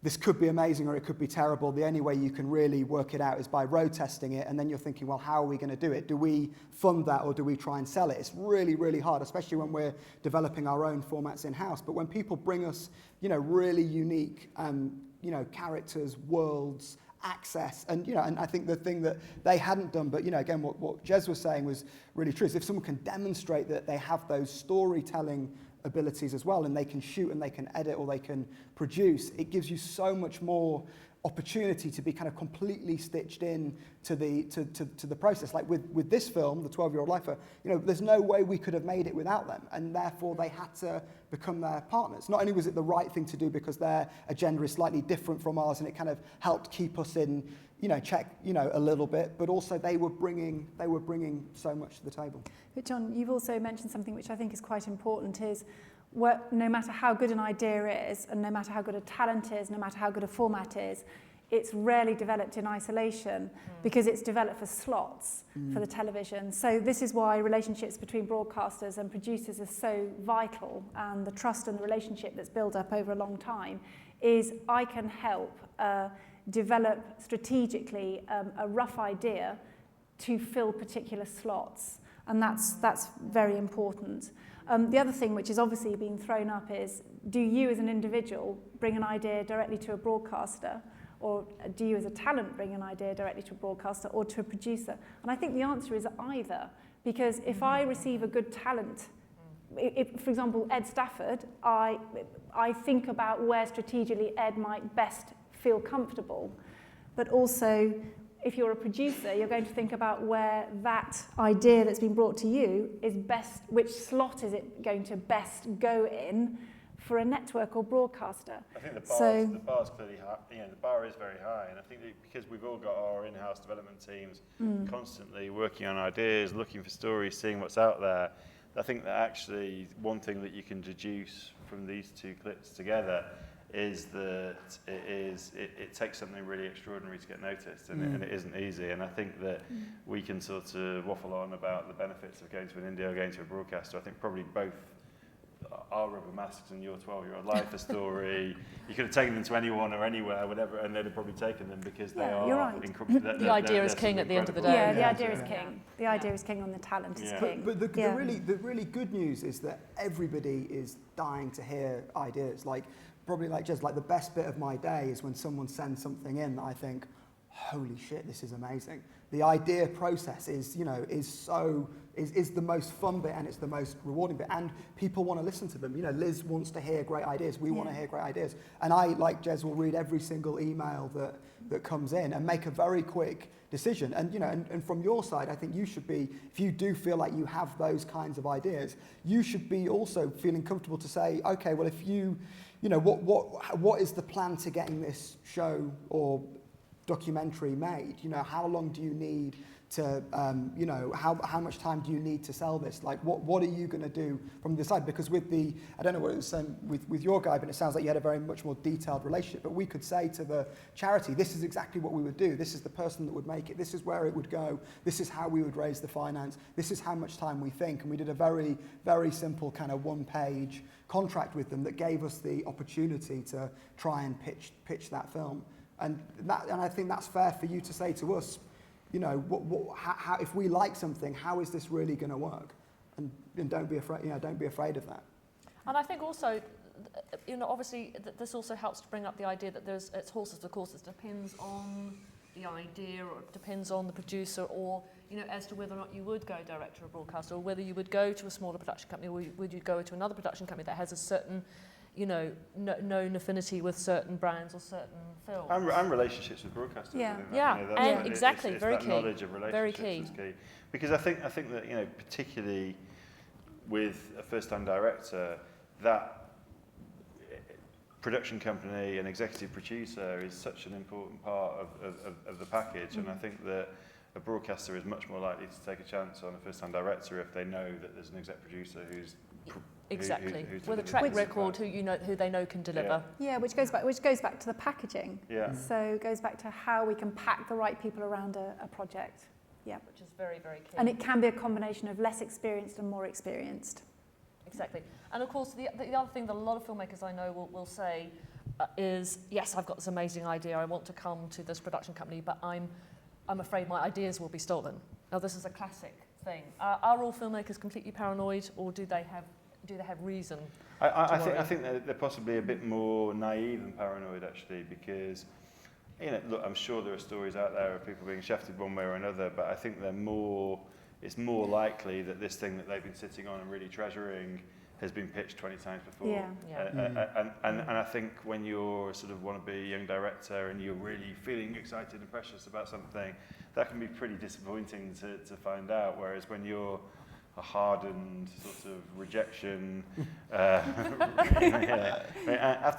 this could be amazing or it could be terrible. The only way you can really work it out is by road testing it, and then you're thinking, well, how are we going to do it? Do we fund that or do we try and sell it? It's really, really hard, especially when we're developing our own formats in-house. But when people bring us, really unique, characters, worlds, access, and I think the thing that they hadn't done, but again, what Jez was saying was really true, is if someone can demonstrate that they have those storytelling abilities as well, and they can shoot and they can edit or they can produce, it gives you so much more opportunity to be kind of completely stitched in to the process. Like with this film, The 12-Year-Old Lifer, there's no way we could have made it without them, and therefore they had to become their partners. Not only was it the right thing to do because their agenda is slightly different from ours, and it kind of helped keep us in check a little bit, but also they were bringing so much to the table. But John, you've also mentioned something which I think is quite important, is no matter how good an idea is, and no matter how good a talent is, no matter how good a format is, it's rarely developed in isolation because it's developed for slots for the television. So this is why relationships between broadcasters and producers are so vital, and the trust and the relationship that's built up over a long time is I can help develop strategically a rough idea to fill particular slots, and that's very important. The other thing which is obviously being thrown up is, do you as an individual bring an idea directly to a broadcaster, or do you as a talent bring an idea directly to a broadcaster or to a producer? And I think the answer is either, because if I receive a good talent, for example, Ed Stafford, I think about where strategically Ed might best feel comfortable, but also if you're a producer, you're going to think about where that idea that's been brought to you is best, which slot is it going to best go in for a network or broadcaster. I think the bar's clearly high. The bar is very high, and I think that because we've all got our in-house development teams constantly working on ideas, looking for stories, seeing what's out there, I think that actually one thing that you can deduce from these two clips together is that it takes something really extraordinary to get noticed, and it isn't easy. And I think that we can sort of waffle on about the benefits of going to an indie or going to a broadcaster. I think probably both our Rubber Masks and your 12-Year-Old Lifer story, you could have taken them to anyone or anywhere, whatever, and they'd have probably taken them because they are right. The idea is king at the end of the day. Yeah, the idea is king. The idea is king, and the talent is king. But the really good news is that everybody is dying to hear ideas. Probably like just like the best bit of my day is when someone sends something in that I think, holy shit, this is amazing. The idea process is, you know, is the most fun bit, and it's the most rewarding bit, and people want to listen to them. You know, Liz wants to hear great ideas. We want to hear great ideas. And I, like Jez, will read every single email that comes in and make a very quick decision. And, you know, and from your side, I think you should be, if you do feel like you have those kinds of ideas, you should be also feeling comfortable to say, okay, well, if you know, what is the plan to getting this show or documentary made? You know, how long do you need to, you know, how much time do you need to sell this? Like, what are you going to do from the side? Because with the, I don't know what it was saying with your guy, but it sounds like you had a very much more detailed relationship. But we could say to the charity, this is exactly what we would do. This is the person that would make it. This is where it would go. This is how we would raise the finance. This is how much time we think. And we did a very, very simple kind of one-page contract with them that gave us the opportunity to try and pitch that film. And I think that's fair for you to say to us, you know, how, if we like something, how is this really going to work? And don't be afraid, you know, don't be afraid of that. And I think also, you know, obviously this also helps to bring up the idea that it's horses for courses. It depends on the idea, or it depends on the producer, or, you know, as to whether or not you would go director or broadcaster, or whether you would go to a smaller production company, or would you go to another production company that has a certain, you know, known affinity with certain brands or certain films. And relationships with broadcasters. Yeah, yeah, you know, and exactly, it's very that key. knowledge of relationships Very key. is key. Because I think that, you know, particularly with a first-time director, that production company and executive producer is such an important part of the package. And I think that a broadcaster is much more likely to take a chance on a first-time director if they know that there's an exec producer who's exactly who's with a track record, who they know can deliver. Yeah, which goes back to the packaging. Yeah. So it goes back to how we can pack the right people around a project. Yeah. Which is very, very key. And it can be a combination of less experienced and more experienced. Exactly. And of course, the other thing that a lot of filmmakers I know will say is, yes, I've got this amazing idea, I want to come to this production company, but I'm afraid my ideas will be stolen. Now, this is a classic thing. Are all filmmakers completely paranoid, or do they have reason? I think they're possibly a bit more naive and paranoid, actually, because, you know, look, I'm sure there are stories out there of people being shafted one way or another, but I think it's more likely that this thing that they've been sitting on and really treasuring has been pitched 20 times before. Yeah. And I think when you're sort of wannabe young director and you're really feeling excited and precious about something, that can be pretty disappointing to find out, whereas when you're a hardened sort of rejection, after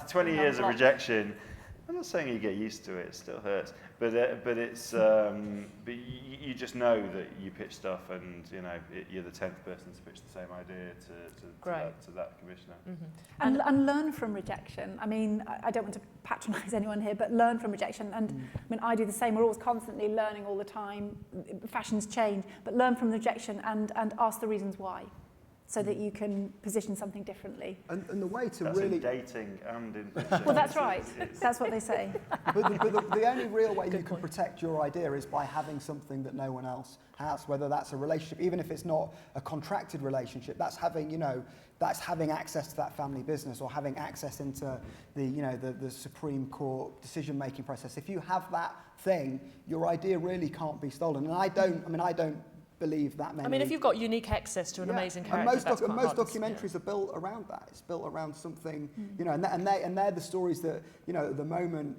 20 years of rejection, I'm not saying you get used to it, it still hurts, but it's but you just know that you pitch stuff, and you know you're the 10th person to pitch the same idea to that commissioner. Mm-hmm. And learn from rejection. I mean, I don't want to patronise anyone here, but learn from rejection. And I mean, I do the same. We're always constantly learning all the time. Fashions change, but learn from the rejection and ask the reasons why, so that you can position something differently. And the way to that's really... in dating and in... Well, that's right. That's what they say. But the only real way you can protect your idea is by having something that no one else has, whether that's a relationship, even if it's not a contracted relationship, that's having, you know, that's having access to that family business, or having access into the, you know, the Supreme Court decision-making process. If you have that thing, your idea really can't be stolen. And I don't believe that many. I mean, if you've got unique access to an amazing character, and most documentaries are built around that. It's built around something, you know, and they're the stories that, you know, at the moment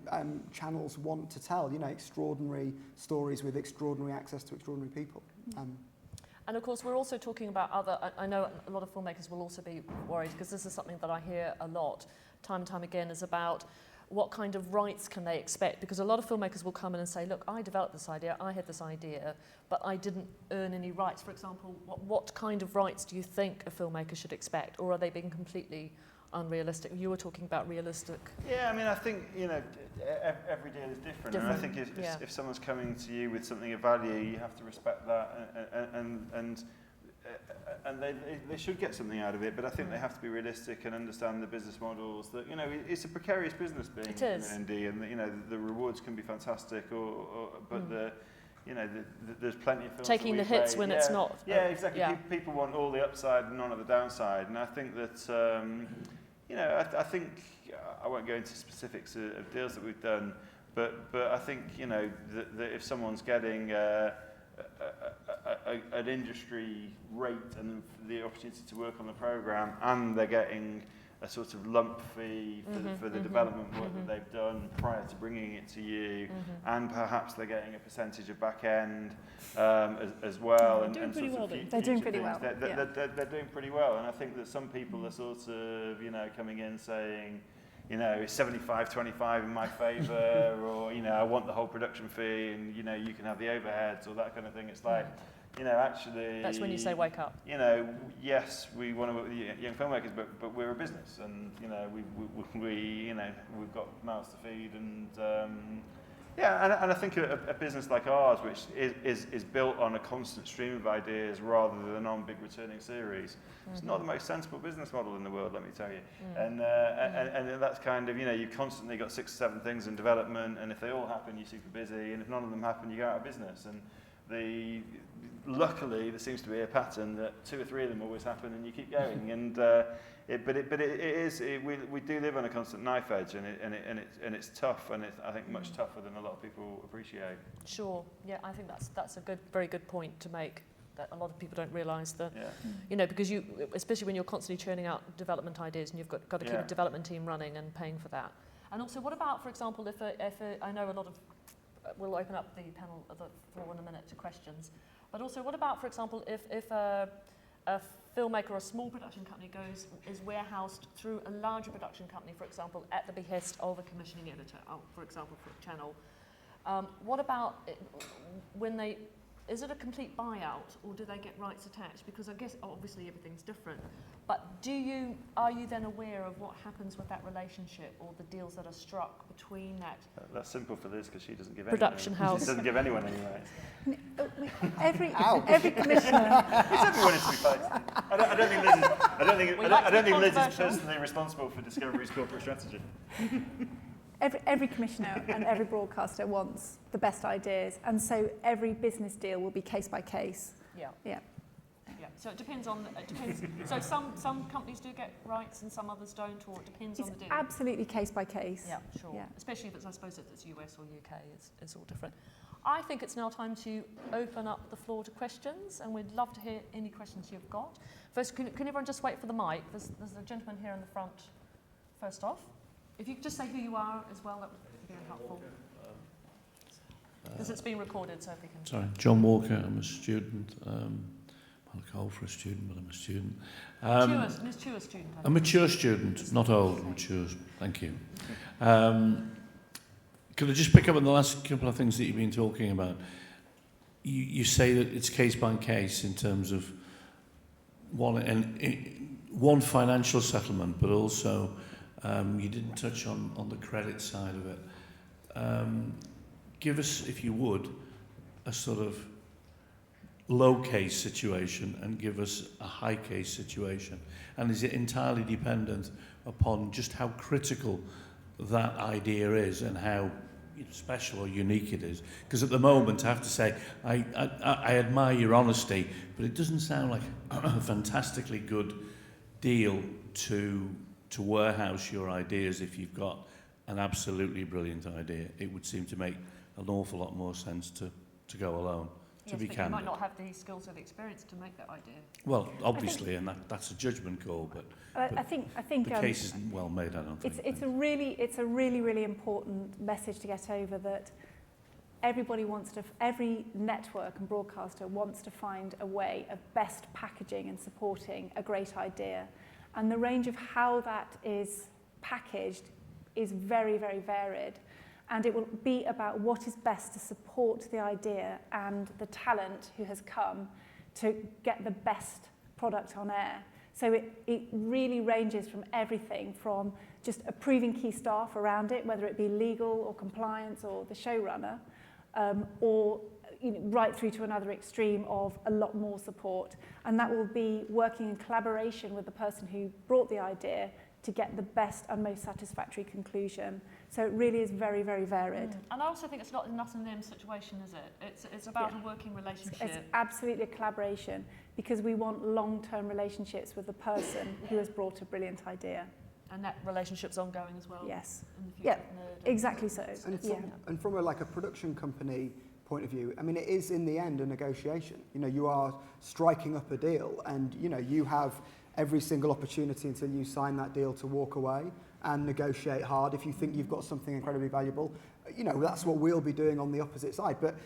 channels want to tell. You know, extraordinary stories with extraordinary access to extraordinary people. And of course, we're also talking about I know a lot of filmmakers will also be worried, because this is something that I hear a lot, time and time again, is about what kind of rights can they expect? Because a lot of filmmakers will come in and say, look, I developed this idea, I had this idea, but I didn't earn any rights. For example, what kind of rights do you think a filmmaker should expect? Or are they being completely unrealistic? You were talking about realistic. Yeah, I mean, I think, you know, every deal is different. And I think if someone's coming to you with something of value, you have to respect that, and they should get something out of it, but I think they have to be realistic and understand the business models. That, you know, it's a precarious business being an indie, and you know the rewards can be fantastic, but there's plenty of films taking the hits when it's not. Yeah, exactly. People want all the upside and none of the downside, and I think that you know, I think I won't go into specifics of deals that we've done, but I think, you know, that if someone's getting an industry rate and the opportunity to work on the program, and they're getting a sort of lump fee for the development work that they've done prior to bringing it to you, and perhaps they're getting a percentage of back end as well. They're doing pretty well. They're doing pretty well. They're doing pretty well, and I think that some people are sort of, you know, coming in saying, you know, it's 75-25 in my favour, or, you know, I want the whole production fee, and, you know, you can have the overheads, or that kind of thing. It's like, you know, actually... That's when you say wake up. You know, yes, we want to work with young filmmakers, but we're a business, and, you know, we you know, we've got mouths to feed, and... yeah, and I think a business like ours, which is built on a constant stream of ideas rather than on big returning series, it's not the most sensible business model in the world, let me tell you. And that's kind of, you know, you've constantly got 6 or 7 things in development, and if they all happen, you're super busy, and if none of them happen, you go out of business. And luckily, there seems to be a pattern that 2 or 3 of them always happen, and you keep going. And we do live on a constant knife edge, and it's tough, and I think much tougher than a lot of people appreciate. Sure. Yeah, I think that's a very good point to make. That a lot of people don't realise that, you know, because especially when you're constantly churning out development ideas, and you've got to keep a development team running and paying for that. And also, what about, for example, if I know a lot of, we'll open up the panel of the floor in a minute to questions. But also, what about, for example, if a filmmaker or a small production company is warehoused through a larger production company, for example, at the behest of a commissioning editor, for example, for a channel. What about when they, is it a complete buyout, or do they get rights attached? Because I guess obviously everything's different. But are you then aware of what happens with that relationship, or the deals that are struck between that? That's simple for Liz, because she doesn't give production house. She doesn't give anyone any rights. Every commissioner. It's everyone is to be placed. I don't think Liz is personally responsible for Discovery's corporate strategy. Every commissioner and every broadcaster wants the best ideas, and so every business deal will be case by case. Yeah. So it depends. So some companies do get rights and some others don't, or it depends on the deal. Absolutely case by case. Yeah, sure. Yeah. Especially if it's, I suppose, if it's US or UK, it's all different. I think it's now time to open up the floor to questions, and we'd love to hear any questions you've got. First, can everyone just wait for the mic? There's a gentleman here in the front. First off, if you could just say who you are as well, that would be helpful. Because it's being recorded, so if we can. Sorry, John Walker. I'm a student. I look old for a student, but I'm a student. Mature student. A mature student, not old, mature. Thank you. Could I just pick up on the last couple of things that you've been talking about? You say that it's case by case in terms of one financial settlement, but also you didn't touch on the credit side of it. Give us, if you would, a sort of low case situation and give us a high case situation. And is it entirely dependent upon just how critical that idea is and how special or unique it is? Because at the moment, I have to say, I admire your honesty, but it doesn't sound like a fantastically good deal to warehouse your ideas. If you've got an absolutely brilliant idea, it would seem to make an awful lot more sense to go alone. Yes, but you might not have the skills or the experience to make that idea. Well, obviously, and that's a judgment call, but I think the case isn't well made, I don't think. It's a really important message to get over, that every network and broadcaster wants to find a way of best packaging and supporting a great idea. And the range of how that is packaged is very, very varied. And it will be about what is best to support the idea and the talent who has come to get the best product on air. So it really ranges from everything from just approving key staff around it, whether it be legal or compliance or the showrunner, or right through to another extreme of a lot more support. And that will be working in collaboration with the person who brought the idea to get the best and most satisfactory conclusion. So it really is very, very varied. And I also think it's not an us and them situation, is it? It's about a working relationship. It's absolutely a collaboration, because we want long-term relationships with the person who has brought a brilliant idea. And that relationship's ongoing as well? Yes. In the future Yeah, with Nerd exactly so. And from a production company point of view, I mean, it is in the end a negotiation. You know, you are striking up a deal, and you know, you have every single opportunity until you sign that deal to walk away and negotiate hard. If you think you've got something incredibly valuable, you know, that's what we'll be doing on the opposite side. But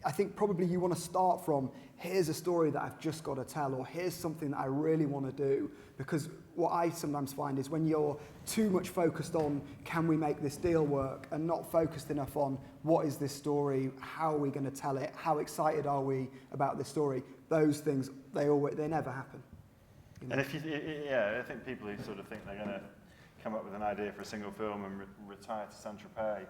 I think probably you want to start from, here's a story that I've just got to tell, or here's something that I really want to do. Because what I sometimes find is when you're too much focused on, can we make this deal work, and not focused enough on what is this story, how are we going to tell it, how excited are we about this story, those things, they never happen. You know? And if you, I think people who sort of think they're going to come up with an idea for a single film and retire to Saint-Tropez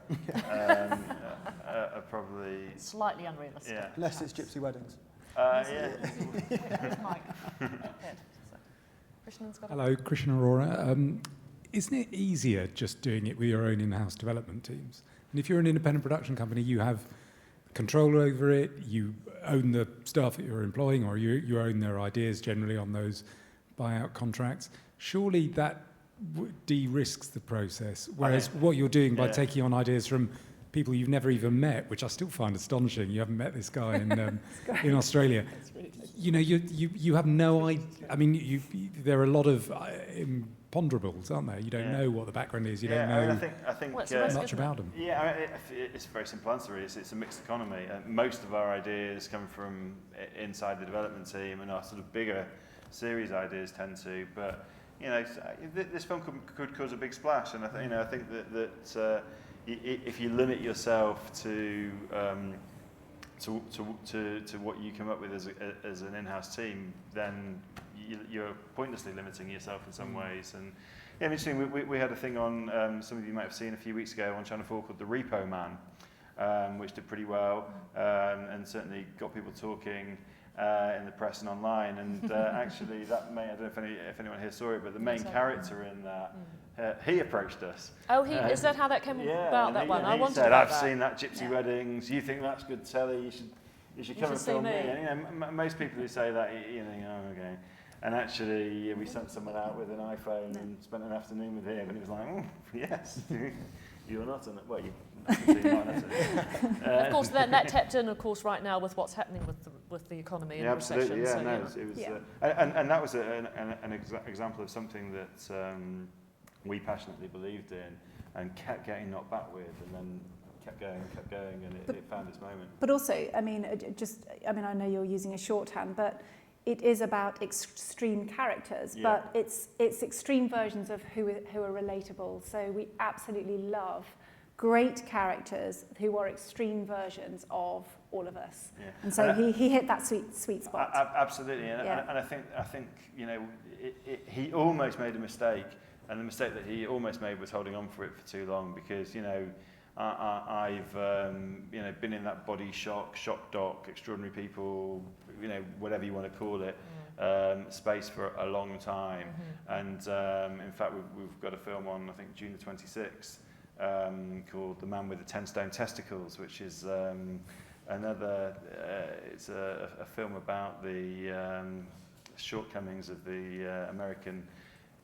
are probably... Slightly unrealistic. Yeah. Unless it's gypsy weddings. Yeah. Mike. Krishnan's got Hello, Krishna Aurora. Isn't it easier just doing it with your own in-house development teams? And if you're an independent production company, you have control over it, you own the staff that you're employing, or you own their ideas generally on those buyout contracts. Surely that de-risks the process, whereas what you're doing by taking on ideas from people you've never even met, which I still find astonishing. You haven't met this guy in Australia. You know, you have no idea. I mean, there are a lot of imponderables, aren't there? You don't know what the background is. You don't know I think much about them. Yeah, it's a very simple answer. It's a mixed economy. Most of our ideas come from inside the development team, and our sort of bigger series ideas tend to. But you know, this film could cause a big splash, and I think that if you limit yourself to what you come up with as an in-house team, then you're pointlessly limiting yourself in some ways. And yeah, interesting. We had a thing on some of you might have seen a few weeks ago on Channel 4 called The Repo Man, which did pretty well, and certainly got people talking in the press and online. And actually, that I don't know if anyone here saw it, but the main character in that, he approached us. Oh, is that how that came about? That one, I wanted said, about "I've seen that Gypsy Weddings. You think that's good telly? You should come and film me." And, you know, most people who say that, you think, "Oh, okay." And actually, we sent someone out with an iPhone and spent an afternoon with him, and he was like, "Oh, yes, you're not an well, you." Of course, then that tapped in, of course, right now with what's happening with the economy and absolutely, recession. And that was an example of something that we passionately believed in and kept getting knocked back with, and then kept going, and it found its moment. But also, I mean, I know you're using a shorthand, but it is about extreme characters, but it's extreme versions of who are relatable. So we absolutely love great characters who are extreme versions of all of us. Yeah. And so he hit that sweet spot. Absolutely, and I think you know, he almost made a mistake, and the mistake that he almost made was holding on for it for too long, because you know, I've you know, been in that body shock doc, extraordinary people, you know, whatever you want to call it, space for a long time. And in fact, we've got a film on, I think, June the 26th, called The Man with the 10 Stone Testicles, which is another, it's a film about the shortcomings of the American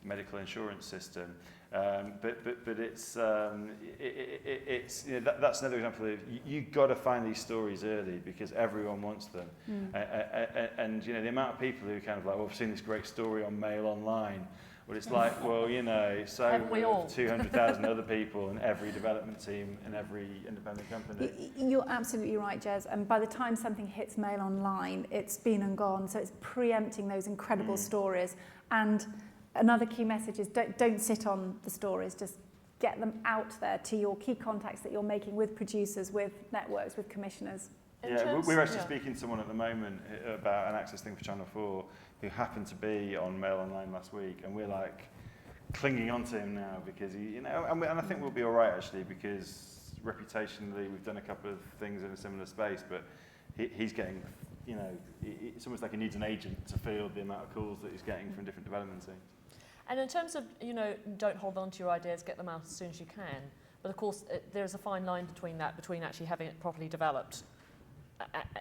medical insurance system. But it's you know, that's another example of you've got to find these stories early, because everyone wants them. And you know, the amount of people who kind of like, well, I've seen this great story on Mail Online. Well, it's like, well, you know, so 200,000 other people in every development team in every independent company. You're absolutely right, Jez. And by the time something hits Mail Online, it's been and gone. So it's preempting those incredible stories. And another key message is don't sit on the stories. Just get them out there to your key contacts that you're making with producers, with networks, with commissioners. Yeah, we're actually speaking to someone at the moment about an access thing for Channel 4 who happened to be on Mail Online last week, and we're like clinging on to him now because he, you know, and I think we'll be all right actually, because reputationally we've done a couple of things in a similar space, but he's getting, you know, it's almost like he needs an agent to field the amount of calls that he's getting from different development teams. And in terms of, you know, don't hold on to your ideas, get them out as soon as you can. But of course, there's a fine line between that, between actually having it properly developed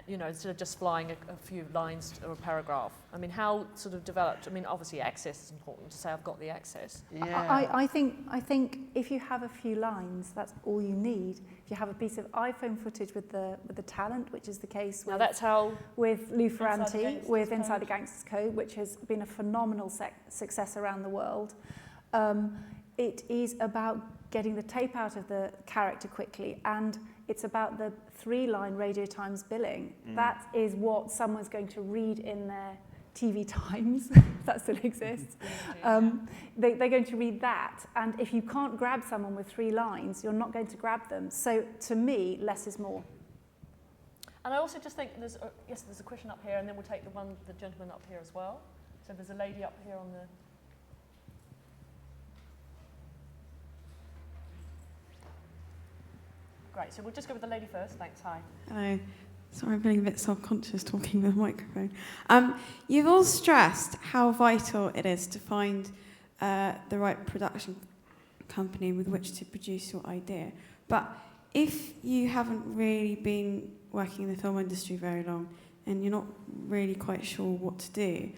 you know, instead of just flying a few lines or a paragraph? I mean, how sort of developed? I mean, obviously access is important, to say I've got the access. Yeah. I think if you have a few lines, that's all you need. If you have a piece of iPhone footage with the talent, which is the case with, now that's how with Lou Ferranti, with Inside the Gangsters Code, which has been a phenomenal success around the world. It is about getting the tape out of the character quickly, and it's about the 3-line Radio Times billing. That is what someone's going to read in their TV Times, if that still exists. They're going to read that, and if you can't grab someone with 3 lines, you're not going to grab them. So to me, less is more. And I also just think there's a question up here, and then we'll take the gentleman up here as well. So there's a lady up here on the. Great, so we'll just go with the lady first. Thanks, hi. Hello. Sorry, I'm feeling a bit self-conscious talking with a microphone. You've all stressed how vital it is to find the right production company with which to produce your idea. But if you haven't really been working in the film industry very long and you're not really quite sure what to do,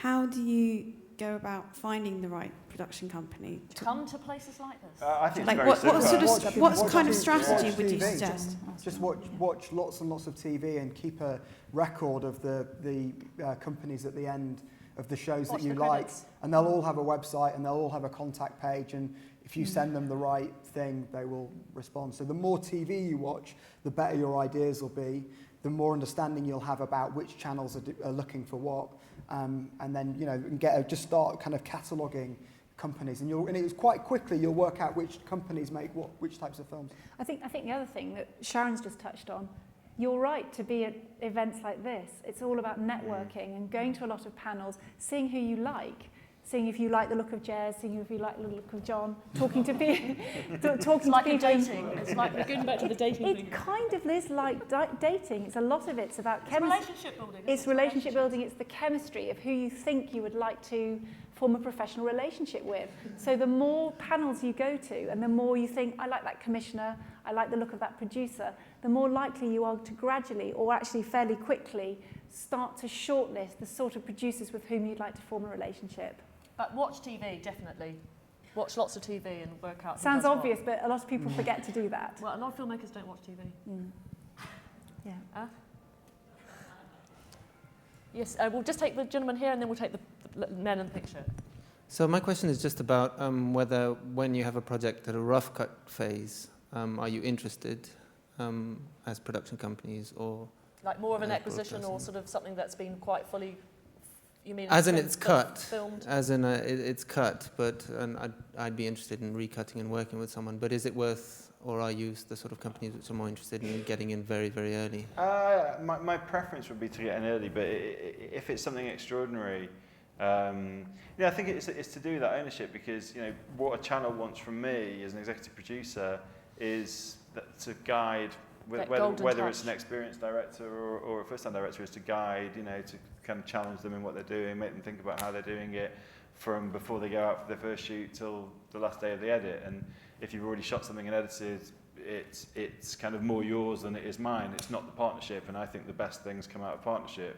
how do you go about finding the right production company? Come to places like this. I think like it's very what kind of strategy would you suggest? Just watch lots and lots of TV and keep a record of the companies at the end of the shows that you like, and they'll all have a website and they'll all have a contact page, and if you send them the right thing, they will respond. So the more TV you watch, the better your ideas will be, the more understanding you'll have about which channels are looking for what. And then, you know, just start kind of cataloguing companies, and it's quite quickly you'll work out which companies make which types of films. I think the other thing that Sharon's just touched on, you're right to be at events like this. It's all about networking and going to a lot of panels, seeing who you like, seeing if you like the look of Jez, seeing if you like the look of John, talking to people. It's like dating. It's like we're going back to the dating thing. It kind of is like dating. It's a lot of it's about chemistry. Relationship building. It's relationship building. It's the chemistry of who you think you would like to form a professional relationship with. So the more panels you go to, and the more you think, I like that commissioner, I like the look of that producer, the more likely you are to gradually, or actually fairly quickly, start to shortlist the sort of producers with whom you'd like to form a relationship. But watch TV, definitely. Watch lots of TV and work out. Sounds obvious, but a lot of people forget to do that. Well, a lot of filmmakers don't watch TV. Yeah. Yes, we'll just take the gentleman here, and then we'll take the men in the picture. So my question is just about whether, when you have a project at a rough cut phase, are you interested as production companies, or like more of an acquisition, or sort of something that's been quite fully. You mean as in it's cut, filmed? as in it's cut, but I'd be interested in recutting and working with someone. But is it worth, or are you the sort of companies which are more interested in getting in very, very early? My preference would be to get in early, but if it's something extraordinary, I think it's to do with that ownership, because what a channel wants from me as an executive producer is to guide, whether it's an experienced director or a first-time director, is to guide, to kind of challenge them in what they're doing, make them think about how they're doing it from before they go out for their first shoot till the last day of the edit. And if you've already shot something and edited, it's kind of more yours than it is mine. It's not the partnership, and I think the best things come out of partnership.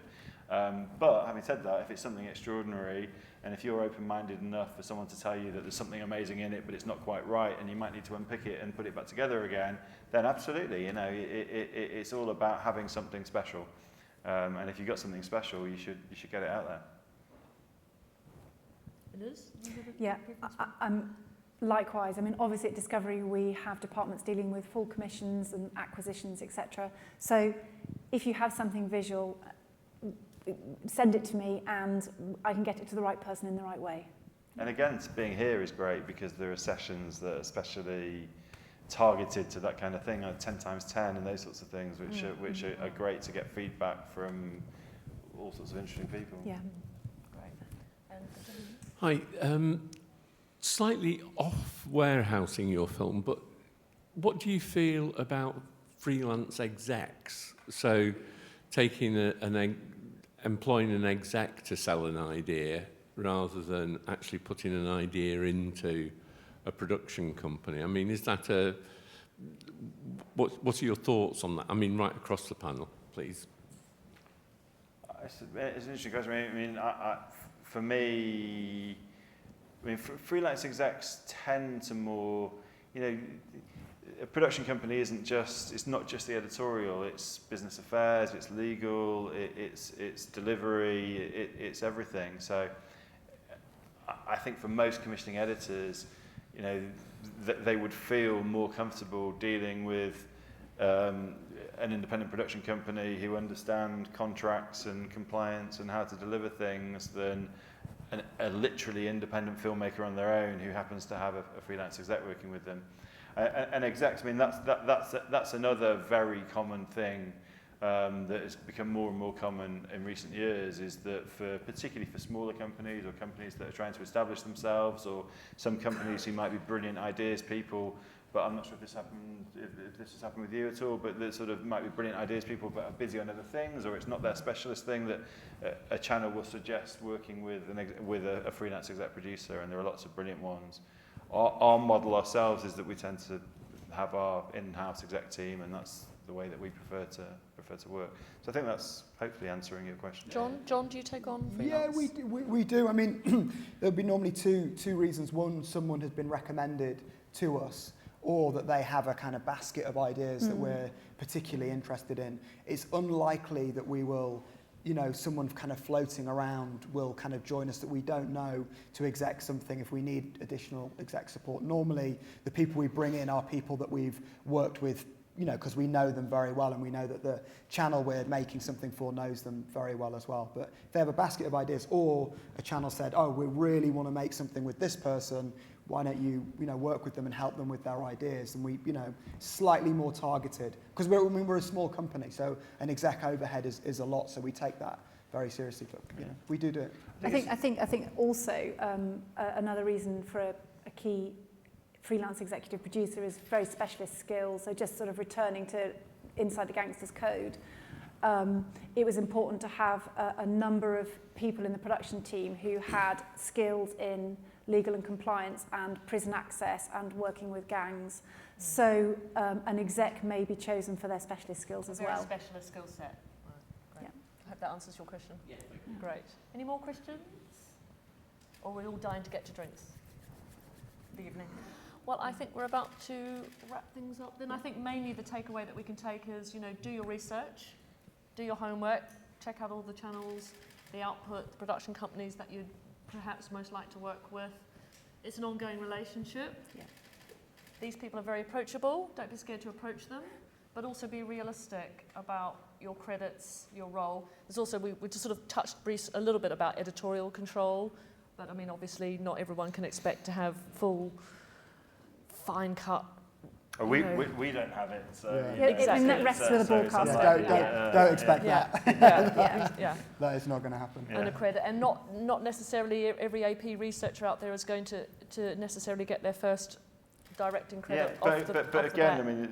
But having said that, if it's something extraordinary, and if you're open-minded enough for someone to tell you that there's something amazing in it, but it's not quite right, and you might need to unpick it and put it back together again, then absolutely, it's all about having something special. And if you've got something special, you should get it out there. Liz? Yeah, likewise. I mean, obviously at Discovery we have departments dealing with full commissions and acquisitions, etc. So if you have something visual, send it to me and I can get it to the right person in the right way. And again, being here is great, because there are sessions that are especially targeted to that kind of thing, like 10 times 10 and those sorts of things, which are great to get feedback from all sorts of interesting people. Yeah. Hi, slightly off warehousing your film, but what do you feel about freelance execs? So taking employing an exec to sell an idea rather than actually putting an idea into a production company. I mean, is that what are your thoughts on that? I mean, right across the panel, please. please. It's an interesting question. I mean, for me, freelance execs tend to more, a production company it's not just the editorial, it's business affairs, it's legal, it's delivery, it's everything. So I think for most commissioning editors, they would feel more comfortable dealing with an independent production company who understand contracts and compliance and how to deliver things than a literally independent filmmaker on their own who happens to have a freelance exec working with them. And execs, that's another very common thing that has become more and more common in recent years, is that particularly for smaller companies or companies that are trying to establish themselves, or some companies who might be brilliant ideas people, but I'm not sure if this has happened with you at all, but that sort of might be brilliant ideas people but are busy on other things, or it's not their specialist thing, that a channel will suggest working with a freelance exec producer, and there are lots of brilliant ones. Our model ourselves is that we tend to have our in-house exec team, and that's the way that we prefer to work. So I think that's hopefully answering your question. John, do you take on freelance? Yeah, we do. I mean, there'll be normally two reasons. One, someone has been recommended to us, or that they have a kind of basket of ideas that we're particularly interested in. It's unlikely that we will, someone kind of floating around will kind of join us that we don't know to exec something if we need additional exec support. Normally, the people we bring in are people that we've worked with, because we know them very well, and we know that the channel we're making something for knows them very well as well. But if they have a basket of ideas, or a channel said, oh, we really want to make something with this person, why don't you, work with them and help them with their ideas? And we, slightly more targeted, because we're a small company, so an exec overhead is a lot, so we take that very seriously. But we do it. I think also another reason for a key freelance executive producer is very specialist skills. So just sort of returning to inside the gangster's code, it was important to have a number of people in the production team who had skills in legal and compliance and prison access and working with gangs. So an exec may be chosen for their specialist skills as well. Very specialist skill set. Right, great. Yeah. I hope that answers your question. Yeah. Great. Any more questions? Or we're all dying to get to drinks? The evening. Well, I think we're about to wrap things up then. I think mainly the takeaway that we can take is, do your research, do your homework, check out all the channels, the output, the production companies that you'd perhaps most like to work with. It's an ongoing relationship. Yeah. These people are very approachable. Don't be scared to approach them, but also be realistic about your credits, your role. There's also, we just sort of touched a little bit about editorial control, but I mean, obviously not everyone can expect to have full, fine cut. We don't have it, so exactly. That rests with the broadcaster. Don't expect that. Yeah. That is not going to happen. And a credit, and not necessarily every AP researcher out there is going to necessarily get their first directing credit. But again, I mean,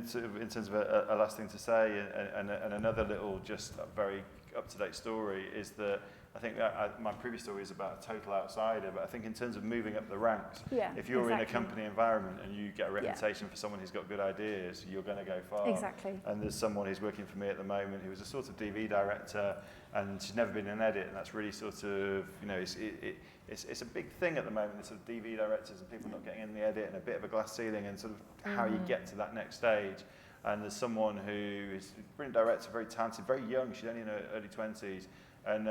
in terms of a last thing to say, and another little just very up-to-date story is that I think my previous story is about a total outsider, but I think in terms of moving up the ranks, if you're in a company environment and you get a reputation for someone who's got good ideas, you're going to go far. Exactly. And there's someone who's working for me at the moment who is a sort of DV director, and she's never been in an edit, and that's really sort of, it's a big thing at the moment, the sort of DV directors and people not getting in the edit, and a bit of a glass ceiling, and sort of how you get to that next stage. And there's someone who is a brilliant director, very talented, very young, she's only in her early 20s, and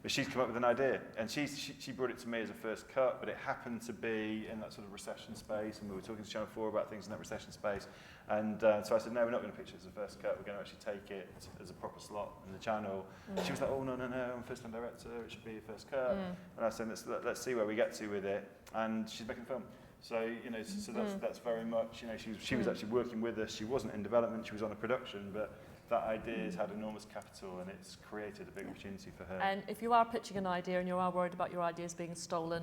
but she's come up with an idea, and she brought it to me as a first cut, but it happened to be in that sort of recession space, and we were talking to Channel 4 about things in that recession space, and so I said, no, we're not going to pitch it as a first cut, we're going to actually take it as a proper slot in the channel. And she was like, oh, no, I'm a first-time director, it should be a first cut. And I said, let's see where we get to with it, and she's making a film. So, so that's very much, she was actually working with us, she wasn't in development, she was on a production, but that idea has had enormous capital, and it's created a big opportunity for her. And if you are pitching an idea and you are worried about your ideas being stolen,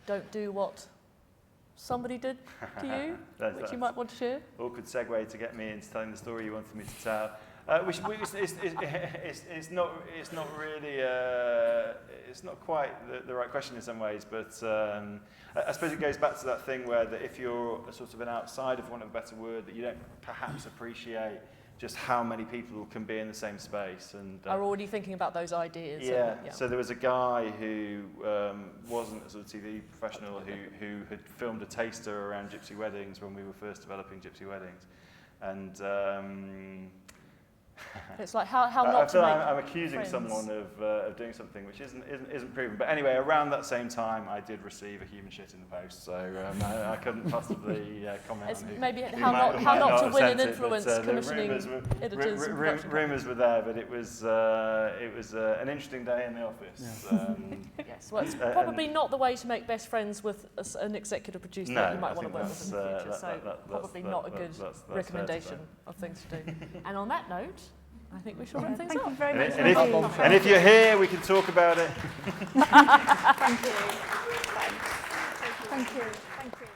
don't do what somebody did to you, which you might want to share. Awkward segue to get me into telling the story you wanted me to tell. It's not really, it's not quite the right question in some ways, but I suppose it goes back to that thing where if you're a sort of an outsider, for want of a better word, that you don't perhaps appreciate just how many people can be in the same space. And are already thinking about those ideas. Yeah. So there was a guy who wasn't a sort of TV professional who had filmed a taster around gypsy weddings when we were first developing gypsy weddings, and it's like how not to make I'm accusing friends. someone of doing something which isn't proven. But anyway, around that same time, I did receive a human shit in the post, so I couldn't possibly comment it's on who. Maybe who how might not to have win an sent it, influence but, commissioning editors. Rumours were there, but it was an interesting day in the office. Yeah. Yes, well, it's probably not the way to make best friends with an executive producer that you might want to work with in the future. So probably not a good recommendation of things to do. And on that note, I think we shall wrap things up. Thank you very much. And if you're here, we can talk about it. Thank you. Thank you. Thank you.